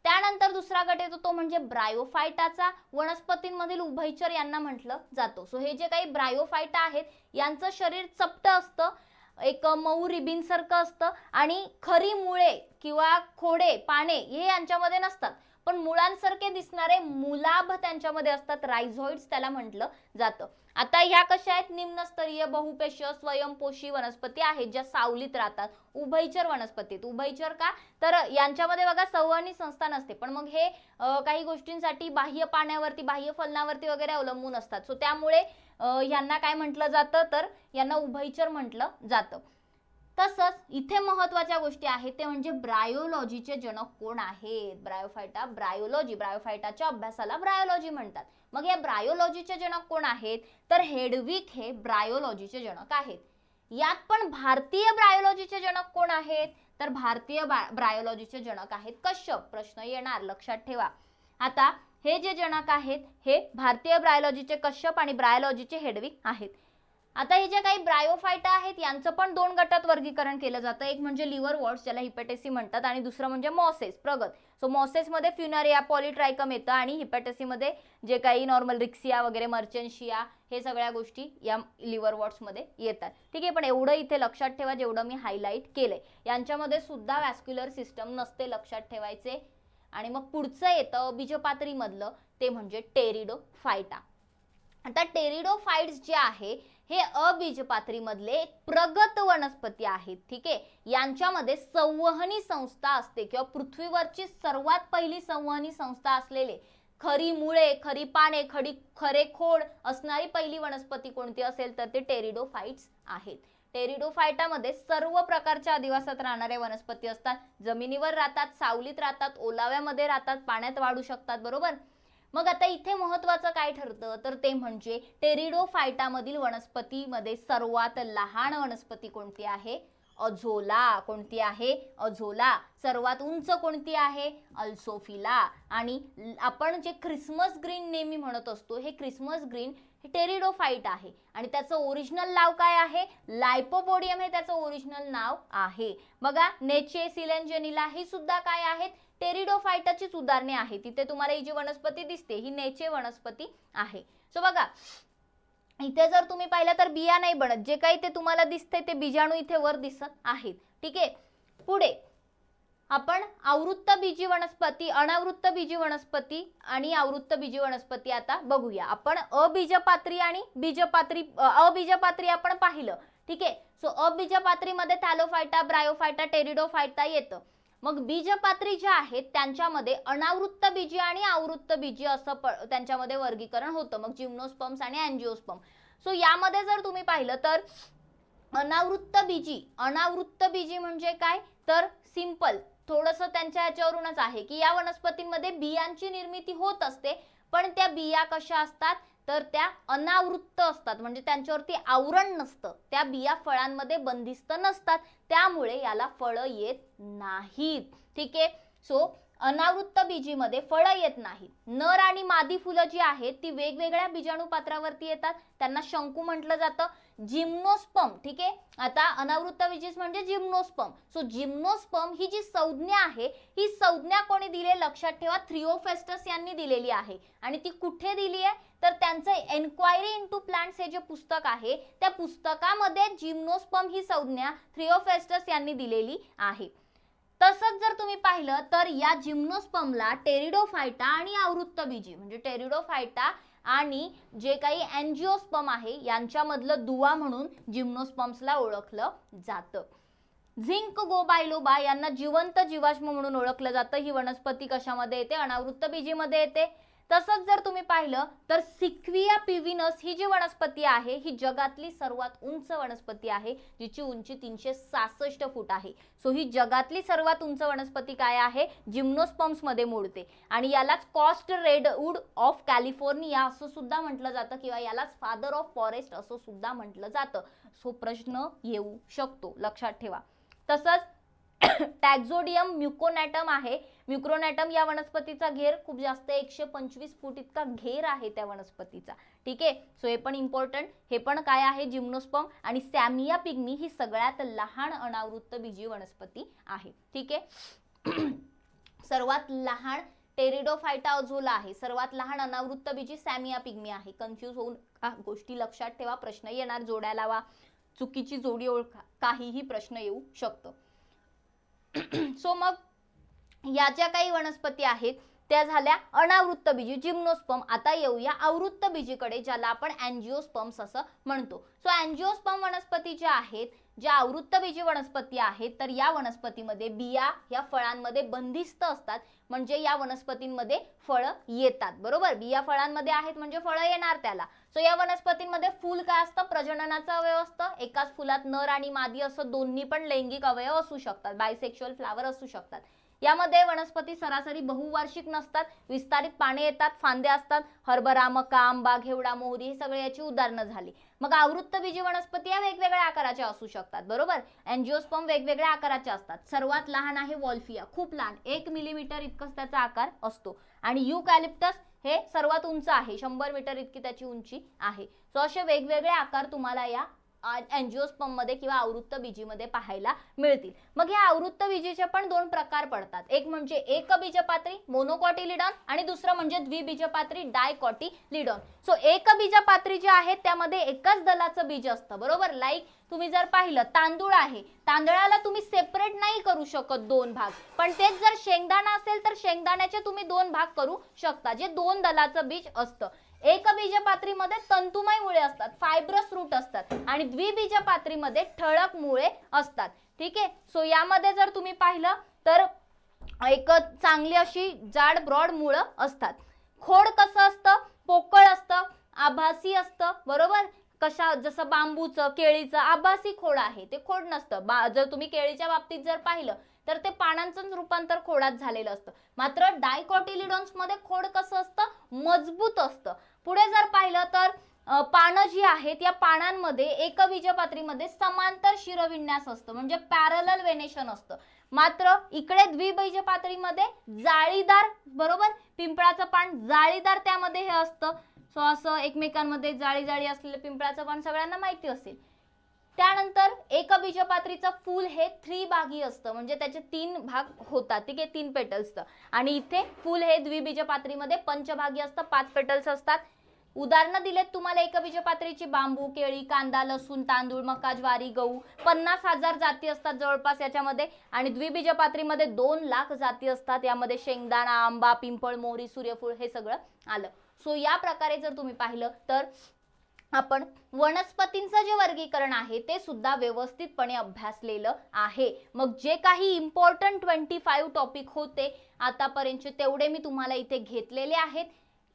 त्यानंतर दुसरा गट येतो तो म्हणजे ब्रायोफायटाचा. वनस्पतींमधील उभयचर यांना म्हटलं जातं. सो हे जे काही ब्रायोफायटा आहेत यांचं शरीर चपटं असतं, एक मऊ रिबिन सारखं असतं आणि खरी मुळे किंवा खोडे, पाने हे यांच्यामध्ये नसतात, पण मुळांसारखे दिसणारे मुलाभ त्यांच्यामध्ये असतात, रायझोइड्स त्याला म्हटलं जातं. आता ह्या कशा आहेत? निम्नस्तरीय बहुपेशीय स्वयंपोषी वनस्पती आहेत ज्या सावलीत राहतात. उभयचर वनस्पती. उभयचर का तर यांच्यामध्ये बघा संवहनी संस्था नसते, पण मग हे काही गोष्टींसाठी बाह्य पाण्यावरती, बाह्य फलनावरती वगैरे अवलंबून असतात. सो त्यामुळे यांना काय म्हटलं जातं तर यांना उभयचर म्हटलं जातं. तसंच इथे महत्त्वाच्या गोष्टी आहेत ते म्हणजे ब्रायोलॉजीचे जनक कोण आहेत? ब्रायोफायटा, ब्रायोलॉजी, ब्रायोफायटाच्या अभ्यासाला ब्रायोलॉजी म्हणतात. मग या ब्रायोलॉजीचे जनक कोण आहेत तर हेडविक हे ब्रायोलॉजीचे जनक आहेत. यात पण भारतीय ब्रायोलॉजीचे जनक कोण आहेत तर भारतीय ब्रायोलॉजीचे जनक आहेत कश्यप. प्रश्न येणार, लक्षात ठेवा. आता हे जे जनक आहेत हे भारतीय ब्रायोलॉजीचे कश्यप आणि ब्रायोलॉजीचे हेडविक आहेत. आता हे जे काही ब्रायोफायटा आहेत यांचं पण 2 गटात वर्गीकरण केलं जातं. एक म्हणजे लिव्हरवॉर्ट्स ज्याला हिपॅटेसी म्हणतात आणि दुसरं म्हणजे मॉसेस, प्रगत. सो मॉसेसमध्ये फ्युनारिया, पॉलीट्रायकम येतं आणि हिपॅटेसीमध्ये जे काही नॉर्मल रिक्सिया वगैरे, मर्चेन्शिया हे सगळ्या गोष्टी या लिव्हरवॉर्ट्समध्ये येतात. ठीक आहे, पण एवढं इथे लक्षात ठेवा जेवढं मी हायलाइट केलंय. यांच्यामध्ये सुद्धा वॅस्क्युलर सिस्टम नसते, लक्षात ठेवायचे. आणि मग पुढचं येतं बीजपात्री मधलं ते म्हणजे टेरिडोफायटा. आता टेरिडोफाइट्स जे आहे हे अबीजपात्री मधले प्रगत वनस्पती आहेत. ठीक आहे, यांच्यामध्ये संवहनी संस्था असते किंवा पृथ्वीवरची सर्वात पहिली संवहनी संस्था असलेले खरी मुळे, खरी पाने, खरे खोड असणारी पहिली वनस्पती कोणती असेल तर ते टेरिडोफाइट्स आहेत. टेरिडोफायटामध्ये सर्व प्रकारच्या अधिवासात राहणाऱ्या वनस्पती असतात. जमिनीवर राहतात, सावलीत राहतात, ओलाव्यामध्ये राहतात, पाण्यात वाढू शकतात, बरोबर. मग आता इथे महत्त्वाचं काय ठरतं तर ते म्हणजे टेरिडोफायटामधील वनस्पतीमध्ये सर्वात लहान वनस्पती कोणती आहे? अझोला. कोणती आहे? अझोला. सर्वात उंच कोणती आहे? अल्सोफिला. आणि आपण जे ख्रिसमस ग्रीन नेहमी म्हणत असतो हे ख्रिसमस ग्रीन हे टेरिडोफाइट आहे आणि त्याचं ओरिजिनल नाव काय आहे? लायपोपोडियम हे त्याचं ओरिजिनल नाव आहे. बघा, नेचे, सिलेंजेनिला ही सुद्धा काय आहेत? टेरिडोफायटाचीच उदाहरणे आहेत. तिथे तुम्हाला ही जी वनस्पती दिसते ही नेचे वनस्पती आहे. सो बघा, इथे जर तुम्ही पाहिलं तर बिया नाही बनत, जे काही ते तुम्हाला दिसते ते बीजाणू इथे वर दिसत आहेत. ठीक आहे, पुढे आपण आवृत्त बीजी वनस्पती, अनावृत्त बीजी वनस्पती आणि आवृत्त बीजी वनस्पती आता बघूया. आपण अबीजपात्री आणि बीजपात्री, अबीजपात्री आपण पाहिलं. ठीक आहे, सो अबीजपात्री मध्ये थॅलोफायटा, ब्रायोफायटा, टेरिडोफायटा येतं. मग बीजपात्री जे आहेत त्यांच्यामध्ये अनावृत्त बीजी आणि आवृत्त बीजी असं त्यांच्यामध्ये वर्गीकरण होतं. मग जिम्नोस्पर्म्स आणि अँजिओस्पर्म. सो यामध्ये जर तुम्ही पाहिलं तर अनावृत्त बीजी म्हणजे काय, तर सिंपल थोडंसं त्यांच्या ह्याच्यावरूनच आहे की या वनस्पतींमध्ये बियांची निर्मिती होत असते, पण त्या बिया कशा असतात, तर त्या अनावृत्त असतात, म्हणजे त्यांच्यावरती आवरण नसतं, त्या बिया फळांमध्ये बंदिस्त नसतात, त्यामुळे याला फळं येत नाहीत. ठीक आहे. सो अनावृत्त बीजीमध्ये फळं येत नाहीत. नर आणि मादी फुलं जी आहेत ती वेगवेगळ्या बीजाणुपात्रावरती येतात, त्यांना शंकू म्हटलं जातं. जिम्नोस्पर्म, ठीक आहे. आता अनावृत्त बीजीस म्हणजे जिम्नोस्पर्म. सो जिम्नोस्पर्म ही जी संज्ञा आहे, ही संज्ञा कोणी दिली लक्षात ठेवा, थिओफेस्टस यांनी दिलेली आहे. आणि ती कुठे दिली आहे, तर त्यांचं एन्क्वायरी इंटू प्लांट्स हे जे पुस्तक आहे त्या पुस्तकामध्ये जिम्नोस्पर्म ही संज्ञा थिओफेस्टस यांनी दिलेली आहे. तसंच जर तुम्ही पाहिलं तर या जिम्नोस्पर्मला टेरिडोफायटा आणि आवृत्त बीजी म्हणजे टेरिडोफायटा आणि जे काही अँजिओस्पर्म आहे यांच्यामधलं दुवा म्हणून जिम्नोस्पर्म्सला ओळखलं जातं. झिंक गोबायलोबा यांना जिवंत जीवाश्म म्हणून ओळखलं जातं. ही वनस्पती कशामध्ये येते, अनावृत्त बीजीमध्ये येते. तसंच जर तुम्ही पाहिलं तर सिक्विया पिविनस ही जी वनस्पती आहे ही जगातली सर्वात उंच वनस्पती आहे, जिची उंची 366 फूट आहे. सो ही जगातली सर्वात उंच वनस्पती काय आहे, जिम्नोस्पर्म्स मध्ये मोडते आणि यालाच कॉस्ट रेडवूड ऑफ कॅलिफोर्निया असं सुद्धा म्हटलं जातं किंवा यालाच फादर ऑफ फॉरेस्ट असं सुद्धा म्हटलं जातं. सो प्रश्न येऊ शकतो, लक्षात ठेवा. तसंच टॅक्झोडियम म्युकोनॅटम आहे. म्युक्रोनॅटम या वनस्पतीचा घेर खूप जास्त 125 फूट इतका घेर आहे त्या वनस्पतीचा. ठीक आहे. सो हे पण इम्पॉर्टंट, हे पण काय आहे, जिम्नोस्पर्म. आणि सॅमिया पिग्मी ही सगळ्यात लहान अनावृत्त बीजी वनस्पती आहे. ठीक आहे. सर्वात लहान टेरिडोफायटा अझोला आहे, सर्वात लहान अनावृत्त बीजी सॅमिया पिग्मी आहे. कन्फ्यूज होऊन गोष्टी लक्षात ठेवा, प्रश्न येणार, जोड्या लावा, चुकीची जोडी ओळखा, काहीही प्रश्न येऊ शकतो. सो मग या ज्या काही वनस्पती आहेत त्या झाल्या अनावृत्त बीजी जिम्नोस्पर्म. आता येऊया आवृत्त बीजीकडे, ज्याला आपण अँजिओस्पर्म्स असं म्हणतो. सो अँजिओस्पर्म वनस्पती ज्या आहेत, ज्या आवृत्त बीजी वनस्पती आहेत, तर या वनस्पतीमध्ये बिया या फळांमध्ये बंदिस्त असतात, म्हणजे या वनस्पतींमध्ये फळं येतात. बरोबर, बिया फळांमध्ये आहेत म्हणजे फळं येणार त्याला. सो या वनस्पतींमध्ये फूल काय असतं, प्रजननाचं अवयव असतं. एकाच फुलात नर आणि मादी असं दोन्ही पण लैंगिक अवयव असू शकतात, बायसेक्शुअल फ्लावर असू शकतात. यामध्ये वनस्पती सरासरी बहुवार्षिक नसतात, विस्तारित पाने येतात, फांद्या असतात. हरभरा, मका, आंबा, घेवडा, मोहरी हे सगळे याची उदाहरणं झाली. मग आवृत्त बीजी वनस्पती या वेगवेगळ्या आकाराच्या असू शकतात. बरोबर, अँजिओस्पर्म वेगवेगळ्या आकाराच्या असतात. सर्वात लहान आहे वॉल्फिया, खूप लहान, 1 मिलीमीटर इतकाच त्याचा आकार असतो. आणि युकॅलिप्टस हे सर्वात उंच आहे, 100 मीटर इतकी त्याची उंची आहे. सो असे वेगवेगळे आकार तुम्हाला या अँजिओस्पर्म मध्ये किंवा आवृत्त बीजीमध्ये पाहायला मिळतील. मग या आवृत्त बीजीचे पण दोन प्रकार पडतात, एक म्हणजे एकबीजपात्री मोनोकॉटिलिडॉन आणि दुसरं म्हणजे द्विबीजपात्री डायकॉटिलिडॉन. सो एकबीजपात्री जे आहेत त्यामध्ये एकाच दलाचं बीज असतं. बरोबर, लाईक तुम्ही जर पाहिलं तांदूळ आहे, तांदळाला तुम्ही सेपरेट नाही करू शकत दोन भाग, पण तेच जर शेंगदाणा असेल तर शेंगदाण्याचे तुम्ही दोन भाग करू शकता, जे दोन दलाचं बीज असतं. एकबीजपात्रीमध्ये तंतुमय मुळे असतात, फायब्रस रूट असतात, आणि द्विबीजपात्रीमध्ये ठळक मुळे असतात. ठीक आहे. सो यामध्ये जर तुम्ही पाहिलं तर एक चांगली अशी जाड ब्रॉड मुळं असतात. खोड कसं असतं, पोकळ असतं, आभासी असतं. बरोबर, कशा जसं बांबूचं, केळीचं आभासी खोड आहे, ते खोड नसतं. जर तुम्ही केळीच्या बाबतीत जर पाहिलं तर ते पानांचं रूपांतर खोडात झालेलं असतं. मात्र डायकॉटिलिडॉन्स मध्ये खोड कसं असतं, मजबूत असतं. पुढे जर पाहिलं तर पानं जी आहेत या पानांमध्ये एकबीजपात्रीमध्ये समांतर शिरविन्यास असतं, म्हणजे पॅरलल वेनेशन असतं. मात्र इकडे द्विबीजपात्रीमध्ये जाळीदार, बरोबर, पिंपळाचं पान जाळीदार त्यामध्ये हे असतं. सो असं एकमेकांमध्ये जाळी जाळी असलेलं पिंपळाचं पान सगळ्यांना माहिती असेल. त्यानंतर एकबीजपात्रीचं फूल हे त्रिभागी असतं, म्हणजे त्याचे 3 भाग होतात. ठीक आहे, 3 पेटल्स. आणि इथे फूल हे द्विबीजपात्रीमध्ये पंचभागी असतं, 5 पेटल्स असतात. उदाहरणं दिलेत तुम्हाला एकबीजपात्रीची, बांबू, केळी, कांदा, लसूण, तांदूळ, मका, ज्वारी, गहू. 50,000 जाती असतात जवळपास याच्यामध्ये. आणि द्विबीजपात्रीमध्ये 2 लाख जाती असतात, यामध्ये शेंगदाणा, आंबा, पिंपळ, मोहरी, सूर्यफूल हे सगळं आलं. सो या प्रकारे जर तुम्ही पाहिलं तर आपण वनस्पतींचं जे वर्गीकरण आहे ते सुद्धा व्यवस्थितपणे अभ्यासलेलं आहे. मग जे काही इम्पॉर्टंट 25 टॉपिक होते आतापर्यंतचे तेवढे मी तुम्हाला इथे घेतलेले आहेत.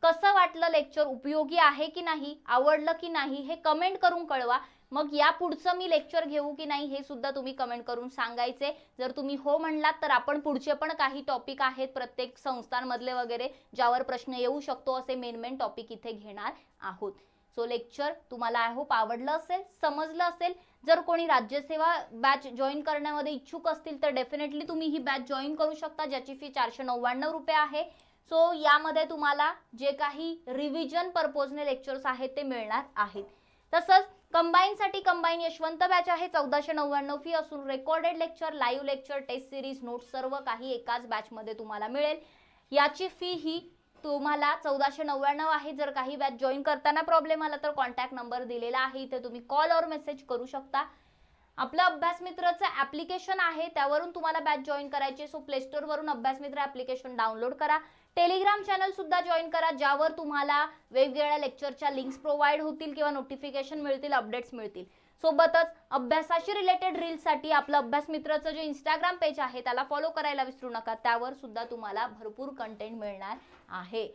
कसं वाटलं लेक्चर, उपयोगी आहे की नाही, आवडलं की नाही हे कमेंट करून कळवा. मग या पुढचं मी लेक्चर घेऊ की नाही हे सुद्धा तुम्ही कमेंट करून सांगायचे. जर तुम्ही हो म्हणलात तर आपण पुढचे पण काही टॉपिक आहेत प्रत्येक संस्थांमधले वगैरे ज्यावर प्रश्न येऊ शकतो असे मेन टॉपिक इथे घेणार आहोत. सो लेक्चर तुम्हाला आय होप आवडलं असेल, समजलं असेल. जर कोणी राज्यसेवा बॅच जॉईन करण्यामध्ये इच्छुक असतील तर डेफिनेटली तुम्ही ही बॅच जॉईन करू शकता, ज्याची फी 499 रुपये आहे. सो यामध्ये तुम्हाला जे काही रिव्हिजन पर्पजने लेक्चर्स आहेत ते मिळणार आहेत. तसंच कंबाईनसाठी कंबाईन यशवंत बॅच आहे, 1499 फी असून recorded lecture, live lecture, test series, notes सर्व काही एकाच बॅचमध्ये तुम्हाला मिळेल. याची फी ही तुम्हाला 1499 आहे. जर काही बॅच जॉईन करताना प्रॉब्लेम आला तर कॉन्टॅक्ट नंबर दिलेला आहे, इथे तुम्ही कॉल और मेसेज करू शकता. आपलं अभ्यास मित्रचं ऍप्लिकेशन आहे, त्यावरून तुम्हाला बॅच जॉईन करायची. सो प्ले स्टोर वरून अभ्यास मित्र ऍप्लिकेशन डाउनलोड करा. टेलिग्राम चॅनल सुद्धा जॉईन करा, ज्यावर तुम्हाला वेगवेगळ्या लेक्चरच्या लिंक्स प्रोव्हाइड होतील किंवा नोटिफिकेशन मिळतील, अपडेट्स मिळतील. सोबतच अभ्यासाशी रिलेटेड रील्ससाठी आपलं अभ्यास मित्रचं जे इंस्टाग्राम पेज आहे त्याला फॉलो करायला विसरू नका, त्यावर सुद्धा तुम्हाला भरपूर कंटेंट मिळणार आहे.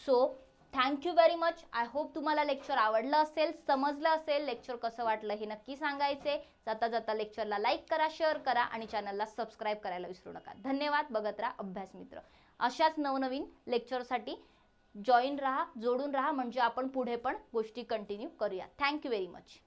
So thank you very much. I hope तुम्हाला लेक्चर आवडलं असेल, समजलं असेल. लेक्चर कसं वाटलं हे नक्की सांगायचे. जाता जाता लेक्चरला लाईक करा, शेअर करा आणि चॅनलला सबस्क्राईब करायला विसरू नका. धन्यवाद. बघत राहा अभ्यास मित्र. अशाच नवनवीन लेक्चरसाठी जॉईन राहा, जोडून राहा, म्हणजे आपण पुढे पण गोष्टी कंटिन्यू करूया. Thank you very much.